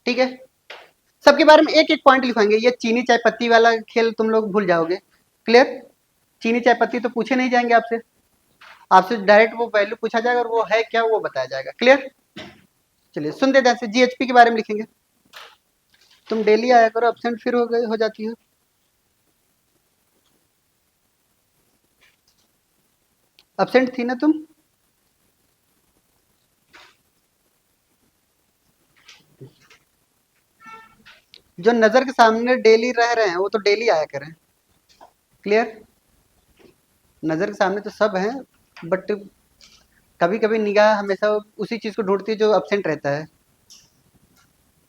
ठीक है? सबके बारे में एक एक पॉइंट लिखाएंगे। ये चीनी चाय पत्ती वाला खेल तुम लोग भूल जाओगे, क्लियर? चीनी चाय पत्ती तो पूछे नहीं जाएंगे आपसे, आपसे डायरेक्ट वो वैल्यू पूछा जाएगा और वो है क्या वो बताया जाएगा, क्लियर? चलिए सुन ध्यान से, GHP के बारे में लिखेंगे। तुम डेली आया करो, एब्सेंट फिर हो गए, हो जाती हो। एब्सेंट थी ना तुम? जो नजर के सामने डेली रह रहे हैं वो तो डेली आया करें, क्लियर? नजर के सामने तो सब हैं, बट कभी कभी निगाह हमेशा उसी चीज को ढूंढती है जो एब्सेंट रहता है,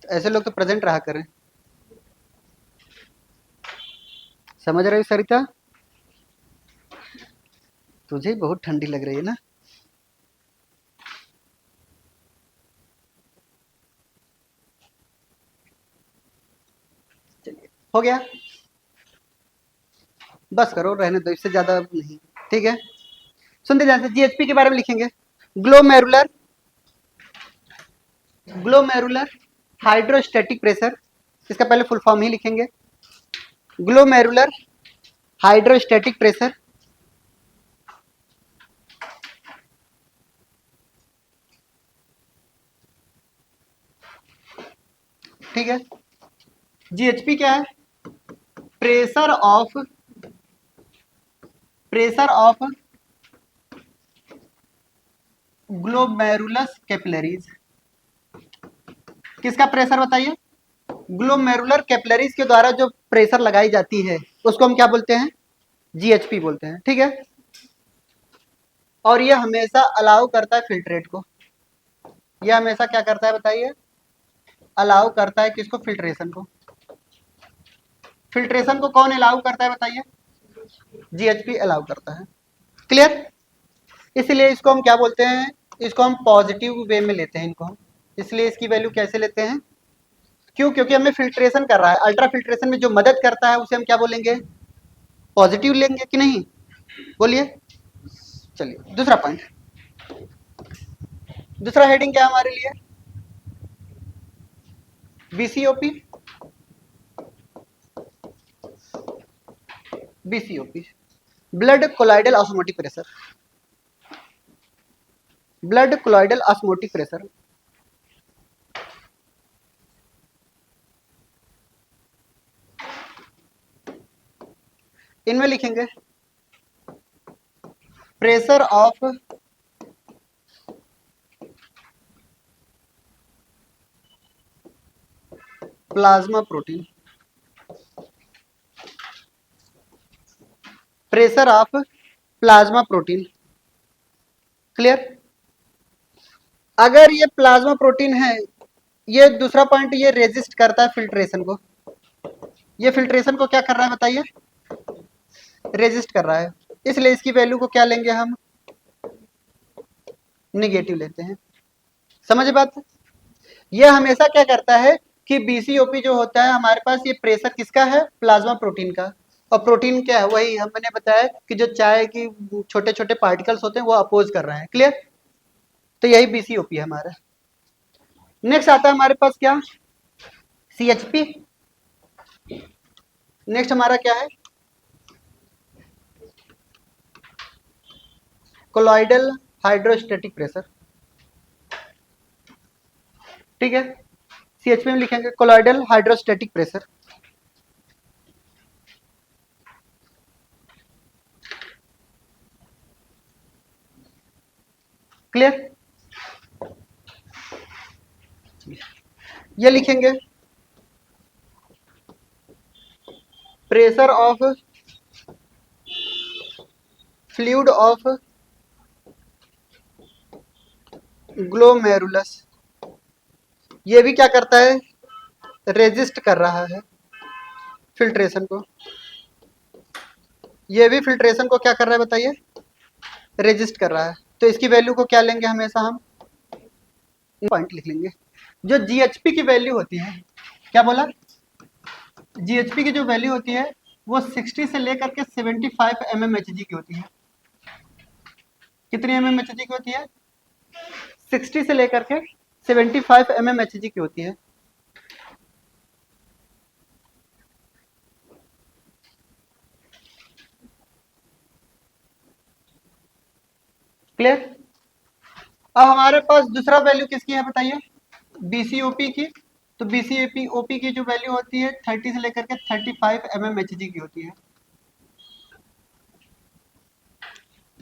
तो ऐसे लोग तो प्रेजेंट रहा करें। समझ रहे हो सरिता? तुझे बहुत ठंडी लग रही है ना? हो गया, बस करो, रहने दो, इससे ज्यादा नहीं। ठीक है, सुनते ध्यान से, जीएचपी के बारे में लिखेंगे। ग्लोमेरुलर ग्लोमेरुलर हाइड्रोस्टैटिक प्रेशर, इसका पहले फुल फॉर्म ही लिखेंगे, ग्लोमेरुलर हाइड्रोस्टैटिक प्रेशर। ठीक है, जीएचपी क्या है? Pressure of glomerulus capillaries. किसका प्रेशर बताइए? ग्लोमेरुलर कैपिलरीज के द्वारा जो प्रेशर लगाई जाती है उसको हम क्या बोलते हैं? जीएचपी बोलते हैं। ठीक है, और ये हमेशा अलाउ करता है फिल्ट्रेट को। ये हमेशा क्या करता है बताइए? अलाउ करता है किसको? फिल्ट्रेशन को। फिल्ट्रेशन को कौन अलाउ करता है बताइए? जीएचपी अलाउ करता है। क्लियर? इसलिए इसको हम क्या बोलते हैं? इसको हम पॉजिटिव वे में लेते हैं इनको हम। इसलिए इसकी वैल्यू कैसे लेते हैं? क्यों? क्योंकि हमें फिल्ट्रेशन कर रहा है, अल्ट्रा फिल्ट्रेशन में जो मदद करता है उसे हम क्या बोलेंगे? पॉजिटिव लेंगे कि नहीं? बोलिए। चलिए दूसरा पॉइंट, दूसरा हेडिंग क्या है हमारे लिए? BCOP. BCOP blood colloidal osmotic pressure. Blood colloidal osmotic pressure, इनमें लिखेंगे pressure of plasma protein. Pressure of plasma protein. Clear? अगर ये प्लाज्मा प्रोटीन है, ये दूसरा पॉइंट, ये रेजिस्ट करता है फिल्ट्रेशन को। ये फिल्ट्रेशन को क्या कर रहा है बताइए? रेजिस्ट कर रहा है। इसलिए इसकी वैल्यू को क्या लेंगे हम? निगेटिव लेते हैं। समझ बात? ये हमेशा क्या करता है कि बीसीओपी जो होता है हमारे पास, ये प्रेशर किसका है? प्लाज्मा प्रोटीन का। और प्रोटीन क्या है? वही हमने बताया कि जो चाय की छोटे छोटे पार्टिकल्स होते हैं वो अपोज कर रहे हैं। क्लियर? तो यही बीसीओपी है हमारा। नेक्स्ट आता है हमारे पास क्या? सीएचपी। नेक्स्ट हमारा क्या है? Colloidal hydrostatic pressure. ठीक है, सीएचपी में लिखेंगे कोलॉइडल हाइड्रोस्टैटिक प्रेशर। क्लियर? ये लिखेंगे pressure of fluid of glomerulus. ये भी क्या करता है? रेजिस्ट कर रहा है फिल्ट्रेशन को। ये भी फिल्ट्रेशन को क्या कर रहा है बताइए? रेजिस्ट कर रहा है। तो इसकी वैल्यू को क्या लेंगे? हमेशा हम पॉइंट लिख लेंगे। जो जीएचपी की वैल्यू होती है, क्या बोला? जीएचपी की जो वैल्यू होती है वो 60 से लेकर के 75 mmHg की होती है। कितनी mmHg की होती है? 60 से लेकर के 75 mmHg की होती है। क्लियर? अब हमारे पास दूसरा वैल्यू किसकी है बताइए? बीसीओपी की। तो बीसीओपी की जो वैल्यू होती है 30 से लेकर के 35 mmHg की होती है।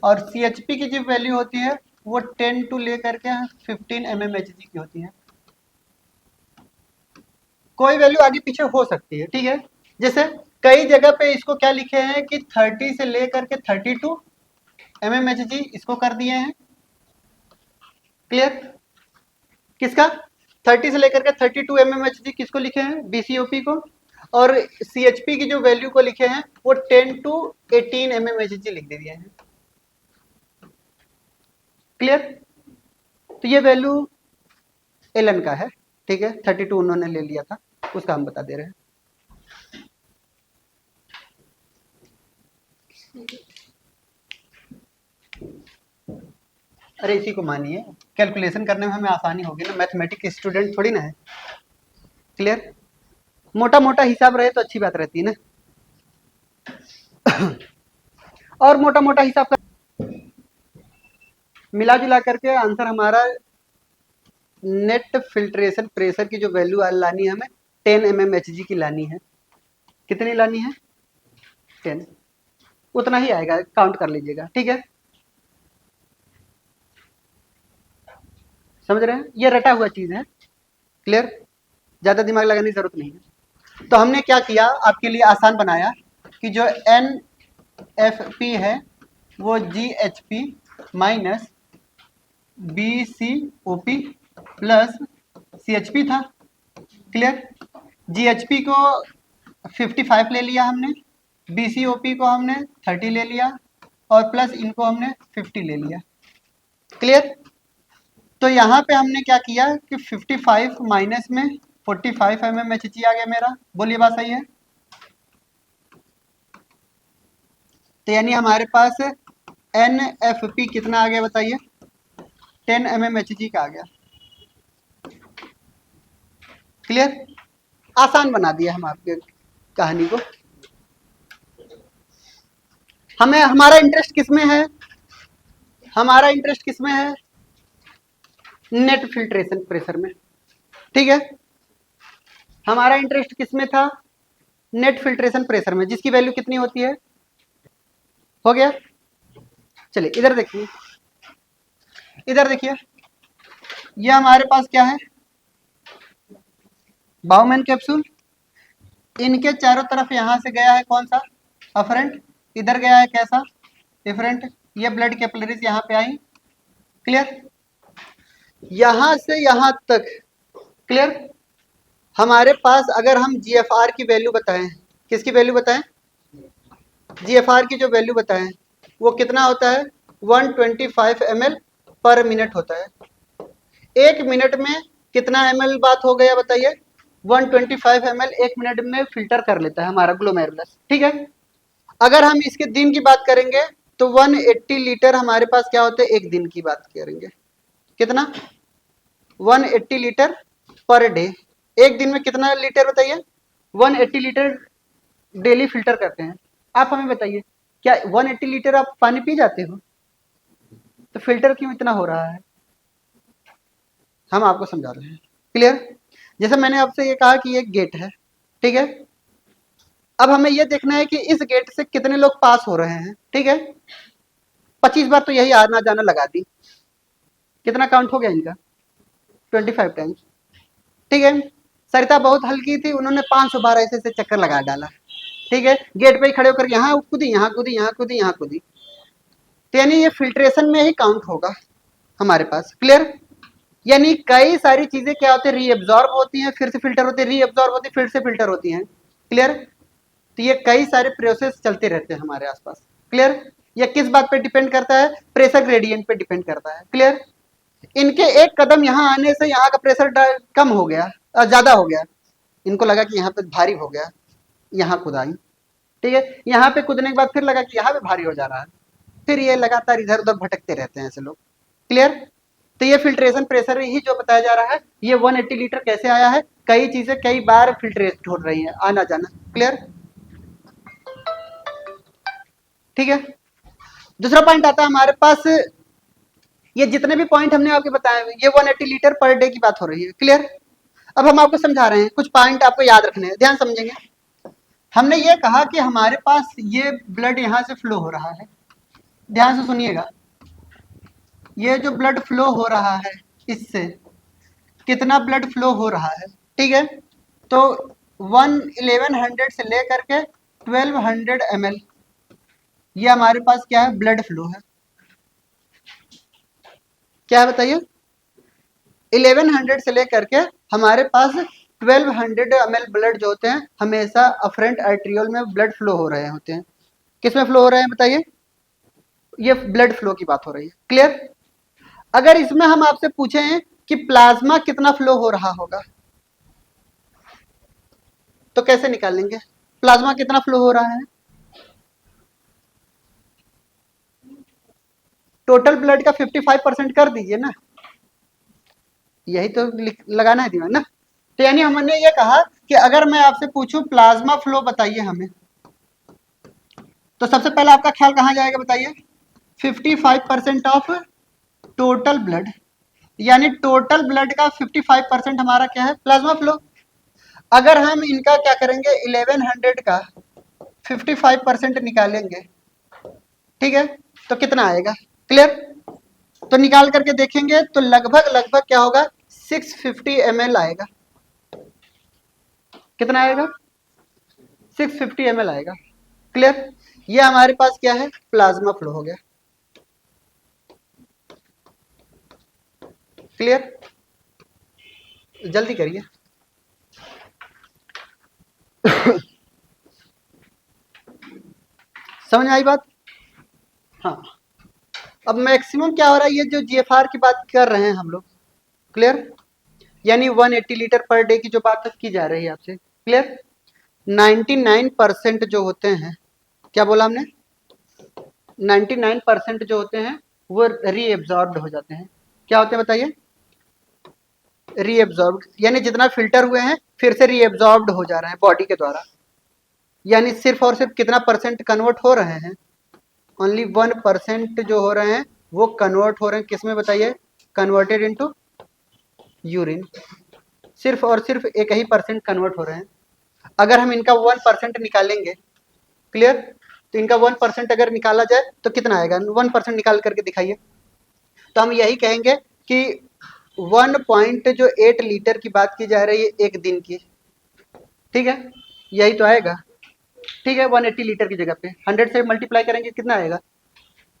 और सीएचपी की जो वैल्यू होती है वो 10 टू लेकर के 15 mmHg की होती है। कोई वैल्यू आगे पीछे हो सकती है। ठीक है, जैसे कई जगह पे इसको क्या लिखे हैं कि 30 से लेकर के 32 mmHg इसको कर दिए हैं। क्लियर? किसका? 30 से लेकर के 32 mmHg किसको लिखे हैं? बीसीओपी को। और सीएचपी की जो वैल्यू को लिखे हैं वो 10 टू 18 mmHg लिख दिए हैं। क्लियर? तो ये वैल्यू एलन का है। ठीक है, 32 उन्होंने ले लिया था, उसका हम बता दे रहे हैं। अरे इसी को मानिए, कैलकुलेशन करने में हमें आसानी होगी ना, मैथमेटिक्स स्टूडेंट थोड़ी ना है। क्लियर? मोटा मोटा हिसाब रहे तो अच्छी बात रहती है ना। और मोटा मोटा हिसाब कर मिला जुला करके आंसर हमारा नेट फिल्ट्रेशन प्रेशर की जो वैल्यू लानी है हमें 10 mmHg की लानी है। कितनी लानी है? 10। उतना ही आएगा, काउंट कर लीजिएगा। ठीक है, समझ रहे हैं? ये रटा हुआ चीज है। क्लियर? ज्यादा दिमाग लगाने की जरूरत नहीं है। तो हमने क्या किया, आपके लिए आसान बनाया कि जो NFP है वो GHP minus BCOP plus CHP था। क्लियर? GHP को 55 ले लिया हमने, BCOP को हमने 30 ले लिया और प्लस इनको हमने 50 ले लिया। क्लियर? तो यहाँ पे हमने क्या किया कि 55 माइनस में 45 mmHg आ गया मेरा। बोलिए बात सही है? तो यानी हमारे पास NFP कितना आ गया बताइए? 10 mmHg का आ गया। क्लियर? आसान बना दिया हम आपके कहानी को। हमें हमारा इंटरेस्ट किसमें है? हमारा इंटरेस्ट किसमें है? नेट फिल्ट्रेशन प्रेशर में। ठीक है, हमारा इंटरेस्ट किसमें था? नेट फिल्ट्रेशन प्रेशर में, जिसकी वैल्यू कितनी होती है? हो गया? चलिए इधर देखिए, इधर देखिए, ये हमारे पास क्या है? बाउमैन कैप्सूल। इनके चारों तरफ यहां से गया है कौन सा? अफरेंट। इधर गया है कैसा? डिफरेंट। ये ब्लड कैपिलरीज यहाँ पे आई। क्लियर? यहां से यहां तक। क्लियर? हमारे पास अगर हम GFR की वैल्यू बताएं, किसकी वैल्यू बताएं? GFR की जो वैल्यू बताएं वो कितना होता है? 125 ml पर मिनट होता है। एक मिनट में कितना ml बात हो गया बताइए? 125 ml एक मिनट में फिल्टर कर लेता है हमारा ग्लोमेरुलस। ठीक है, अगर हम इसके दिन की बात करेंगे तो 180 लीटर हमारे पास क्या होते हैं? एक दिन की बात करेंगे, कितना? 180 लीटर पर डे। एक दिन में कितना लीटर बताइए? 180 लीटर डेली फिल्टर करते हैं। आप हमें बताइए, क्या 180 लीटर आप पानी पी जाते हो? तो फिल्टर क्यों इतना हो रहा है? हम आपको समझा रहे हैं। क्लियर? जैसे मैंने आपसे ये कहा कि ये गेट है, ठीक है, अब हमें ये देखना है कि इस गेट से कितने लोग पास हो रहे हैं। ठीक है, 25 बार तो यही आना जाना लगा दी। कितना काउंट हो गया इनका? 25 टाइम्स। ठीक है, सरिता बहुत हल्की थी, उन्होंने 500 बार ऐसे ऐसे चक्कर लगा डाला। ठीक है, गेट पे ही खड़े होकर यहाँ कूदी, यहाँ कूदी, यहाँ कूदी, यहाँ कूदी। तो यानी ये फिल्ट्रेशन में ही काउंट होगा हमारे पास। क्लियर? यानी कई सारी चीजें क्या होती है? रीएब्जॉर्ब होती हैं, फिर से फिल्टर होती है, रीएब्जॉर्ब होती है, फिर से फिल्टर होती हैं। क्लियर? तो ये कई सारे प्रोसेस चलते रहते हैं हमारे आसपास। क्लियर? ये किस बात पे डिपेंड करता है? प्रेशर ग्रेडियंट पे डिपेंड करता है। क्लियर? इनके एक कदम यहाँ आने से यहाँ का प्रेशर कम हो गया, ज्यादा हो गया। इनको लगा कि यहाँ पे भारी हो गया, यहाँ खुदाई। ठीक है, यहाँ पे कूदने के बाद फिर लगा कि यहाँ पे भारी हो जा रहा है, फिर ये लगातार इधर उधर भटकते रहते हैं ऐसे लोग। क्लियर? तो ये फिल्ट्रेशन प्रेशर ही जो बताया जा रहा है, ये 180 लीटर कैसे आया है? कई चीजें कई बार फिल्ट्रेट हो रही है, आना जाना। क्लियर? ठीक है, दूसरा पॉइंट आता है हमारे पास, ये जितने भी पॉइंट हमने आपके बताए ये 180 लीटर पर डे की बात हो रही है। क्लियर? अब हम आपको समझा रहे हैं, कुछ पॉइंट आपको याद रखने हैं, ध्यान समझेंगे। हमने ये कहा कि हमारे पास ये ब्लड यहां से फ्लो हो रहा है, ध्यान से सुनिएगा। ये जो ब्लड फ्लो हो रहा है, इससे कितना ब्लड फ्लो हो रहा है? ठीक है, तो 1100 से लेकर के 1200 ml ये हमारे पास क्या है? ब्लड फ्लो है। क्या है बताइए? 1100 से लेकर के हमारे पास 1200 ml ब्लड जो होते हैं हमेशा अफरेंट आर्ट्रियोल में ब्लड फ्लो हो रहे होते हैं। किसमें फ्लो हो रहे हैं बताइए? ये ब्लड फ्लो की बात हो रही है। क्लियर? अगर इसमें हम आपसे पूछें कि प्लाज्मा कितना फ्लो हो रहा होगा, तो कैसे निकालेंगे प्लाज्मा कितना फ्लो हो रहा है? टोटल ब्लड का 55% कर दीजिए ना, यही तो लगाना है दिमाग ना। तो यानी हमने ये कहा कि अगर मैं आपसे पूछूं प्लाज्मा फ्लो बताइए हमें, तो सबसे पहले आपका ख्याल कहाँ जाएगा बताइए? 55% ऑफ टोटल ब्लड, यानी टोटल ब्लड का 55% हमारा क्या है? Plasma flow. अगर हम इनका क्या करेंगे, 1100 का 55% निकालेंगे, ठीक है, तो कितना आएगा? क्लियर? तो निकाल करके देखेंगे तो लगभग लगभग क्या होगा, 650 ml आएगा। कितना आएगा? 650 ml आएगा। क्लियर? ये हमारे पास क्या है? प्लाज्मा फ्लो हो गया। क्लियर? जल्दी करिए। समझ आई बात? हाँ। अब मैक्सिमम क्या हो रहा है, ये जो जीएफआर की बात कर रहे हैं हम लोग, क्लियर, यानी 180 लीटर पर डे की जो बात की जा रही है आपसे, क्लियर, 99% जो होते हैं, क्या बोला हमने, 99% जो होते हैं वो रीएब्जॉर्ब्ड हो जाते हैं। क्या होते हैं बताइए? रीएब्जॉर्ब्ड, यानी जितना फिल्टर हुए हैं फिर से रीएब्जॉर्ब्ड हो जा रहे हैं बॉडी के द्वारा। यानी सिर्फ और सिर्फ कितना परसेंट कन्वर्ट हो रहे हैं? ओनली 1% जो हो रहे हैं वो कन्वर्ट हो रहे हैं किस में बताइए? Converted into urine. सिर्फ और सिर्फ 1% कन्वर्ट हो रहे हैं। अगर हम इनका 1% निकालेंगे, क्लियर, तो इनका 1% अगर निकाला जाए तो कितना आएगा? 1% निकाल करके दिखाइए। तो हम यही कहेंगे कि 1.8 लीटर की बात की जा रही है एक दिन की, ठीक है, यही तो आएगा। ठीक है, 180 लीटर की जगह पे 100 से मल्टीप्लाई करेंगे कितना आएगा?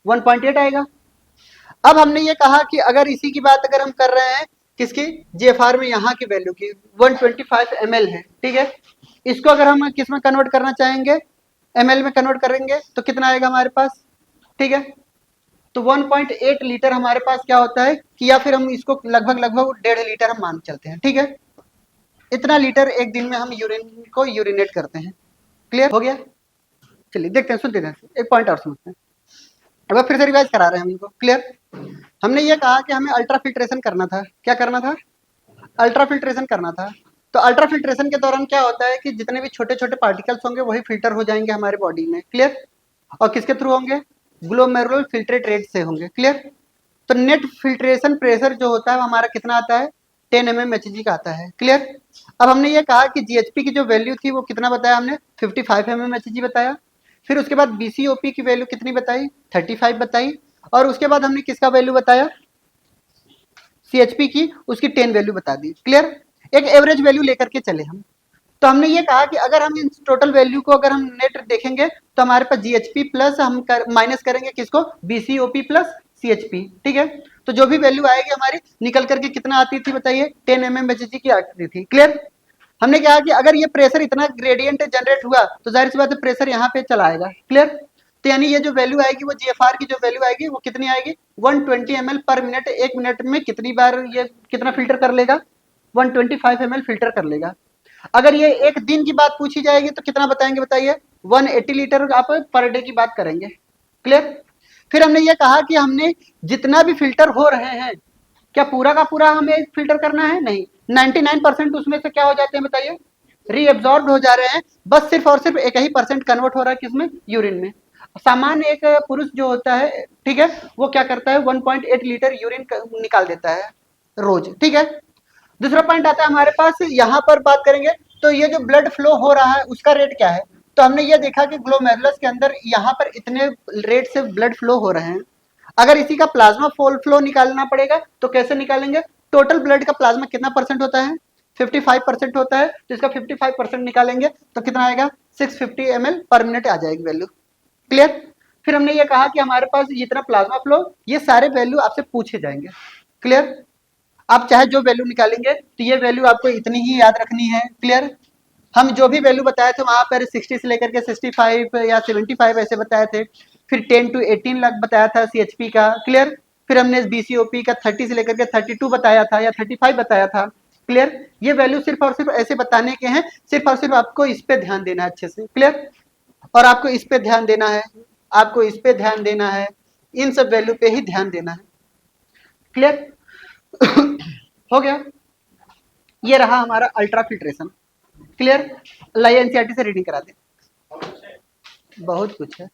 1.8 आएगा। अब हमने ये कहा कि अगर इसी की बात अगर हम कर रहे हैं किसकी? जीएफआर में यहाँ की वैल्यू की 125 ml है, ठीक है, इसको अगर हम किस में कन्वर्ट करना चाहेंगे? ml में कन्वर्ट करेंगे तो कितना आएगा हमारे पास? ठीक है, तो 1.8 लीटर हमारे पास क्या होता है कि, या फिर हम इसको लगभग लगभग 1.5 लीटर हम मान चलते हैं, ठीक है, इतना लीटर एक दिन में हम यूरिन को यूरिनेट करते हैं। क्लियर हो गया? चलिए देखते हैं, सुनते हैं, एक पॉइंट और समझते हैं। अब फिर से रिवाइज करा रहे हैं हम इनको। क्लियर? हमने ये कहा कि हमें अल्ट्रा फिल्ट्रेशन करना था। क्या करना था? अल्ट्रा फिल्ट्रेशन करना था। तो अल्ट्रा फिल्ट्रेशन के दौरान क्या होता है कि जितने भी छोटे छोटे पार्टिकल्स होंगे वही फिल्टर हो जाएंगे हमारे बॉडी में। क्लियर? और किसके थ्रू होंगे? ग्लोमेरुलर फिल्ट्रेट रेट से होंगे। क्लियर? तो नेट फिल्ट्रेशन प्रेशर जो होता है वो हमारा कितना आता है? 10 mmHg का आता है। क्लियर? अब हमने ये कहा कि जीएचपी की जो वैल्यू थी वो कितना बताया हमने? 55 mmHg बताया। फिर उसके बाद बीसीओपी की वैल्यू कितनी बताई? 35 बताई। और उसके बाद हमने किसका वैल्यू बताया? सीएचपी की, उसकी 10 वैल्यू बता दी। क्लियर? एक एवरेज वैल्यू लेकर के चले हम। तो हमने ये कहा कि अगर हम इन टोटल वैल्यू को अगर हम नेट देखेंगे तो हमारे पास जीएचपी प्लस हम माइनस करेंगे किसको? बीसीओपी प्लस सीएचपी। ठीक है, तो जो भी वैल्यू आएगी हमारी निकल करके कितना आती थी बताइए? 10 mmHg की आती थी। क्लियर? हमने कहा कि अगर ये प्रेशर इतना ग्रेडियंट जनरेट हुआ तो जाहिर सी बात है प्रेशर यहाँ पे चला आएगा। क्लियर? तो यानी ये जो वैल्यू आएगी वो जीएफआर की जो वैल्यू आएगी वो कितनी आएगी? 120 ml पर मिनट। एक मिनट में कितनी बार ये कितना फिल्टर कर लेगा? 125 ml फिल्टर कर लेगा। अगर ये एक दिन की बात पूछी जाएगी तो कितना बताएंगे बताइए? 180 लीटर आप पर डे की बात करेंगे। क्लियर? फिर हमने ये कहा कि हमने जितना भी फिल्टर हो रहे हैं क्या पूरा का पूरा हमें फिल्टर करना है? नहीं, 99% उसमें से क्या हो जाते हैं बताइए? रीएब्जॉर्ब हो जा रहे हैं। बस सिर्फ और सिर्फ 1% कन्वर्ट हो रहा है किसमें? यूरिन में। सामान्य एक पुरुष जो होता है, ठीक है, वो क्या करता है? 1.8 लीटर यूरिन निकाल देता है रोज। ठीक है, दूसरा पॉइंट आता है हमारे पास, यहाँ पर बात करेंगे तो ये जो ब्लड फ्लो हो रहा है उसका रेट क्या है? तो हमने ये देखा कि ग्लोमेरुलस के अंदर यहाँ पर इतने रेट से ब्लड फ्लो हो रहे हैं। अगर इसी का प्लाज्मा फ्लो निकालना पड़ेगा तो कैसे निकालेंगे? टोटल ब्लड का प्लाज्मा कितना परसेंट होता है? 55% होता है। तो इसका 55% निकालेंगे तो कितना आएगा? 650 ml पर मिनट आ जाएगी वैल्यू। क्लियर? फिर हमने ये कहा कि हमारे पास जितना प्लाज्मा फ्लो, ये सारे वैल्यू आपसे पूछे जाएंगे। क्लियर? आप चाहे जो वैल्यू निकालेंगे तो ये वैल्यू आपको इतनी ही याद रखनी है। क्लियर? हम जो भी वैल्यू बताए थे वहां पर 60 से लेकर के 65 या 75 ऐसे बताए थे। फिर 10 to 18 लाख बताया था सीएचपी का। क्लियर? फिर हमने बीसीओपी का 30 से लेकर के 32 बताया था या 35 बताया था। क्लियर? ये वैल्यू सिर्फ और सिर्फ ऐसे बताने के हैं, सिर्फ और सिर्फ आपको इस पे ध्यान देना है अच्छे से। क्लियर? और आपको इस पे ध्यान देना है, आपको इस पे ध्यान देना है इन सब वैल्यू पे ही ध्यान देना है। क्लियर? हो गया। ये रहा हमारा अल्ट्रा फिल्ट्रेशन। क्लियर? लाइए एनसीईआरटी से रीडिंग करा दे। बहुत कुछ है।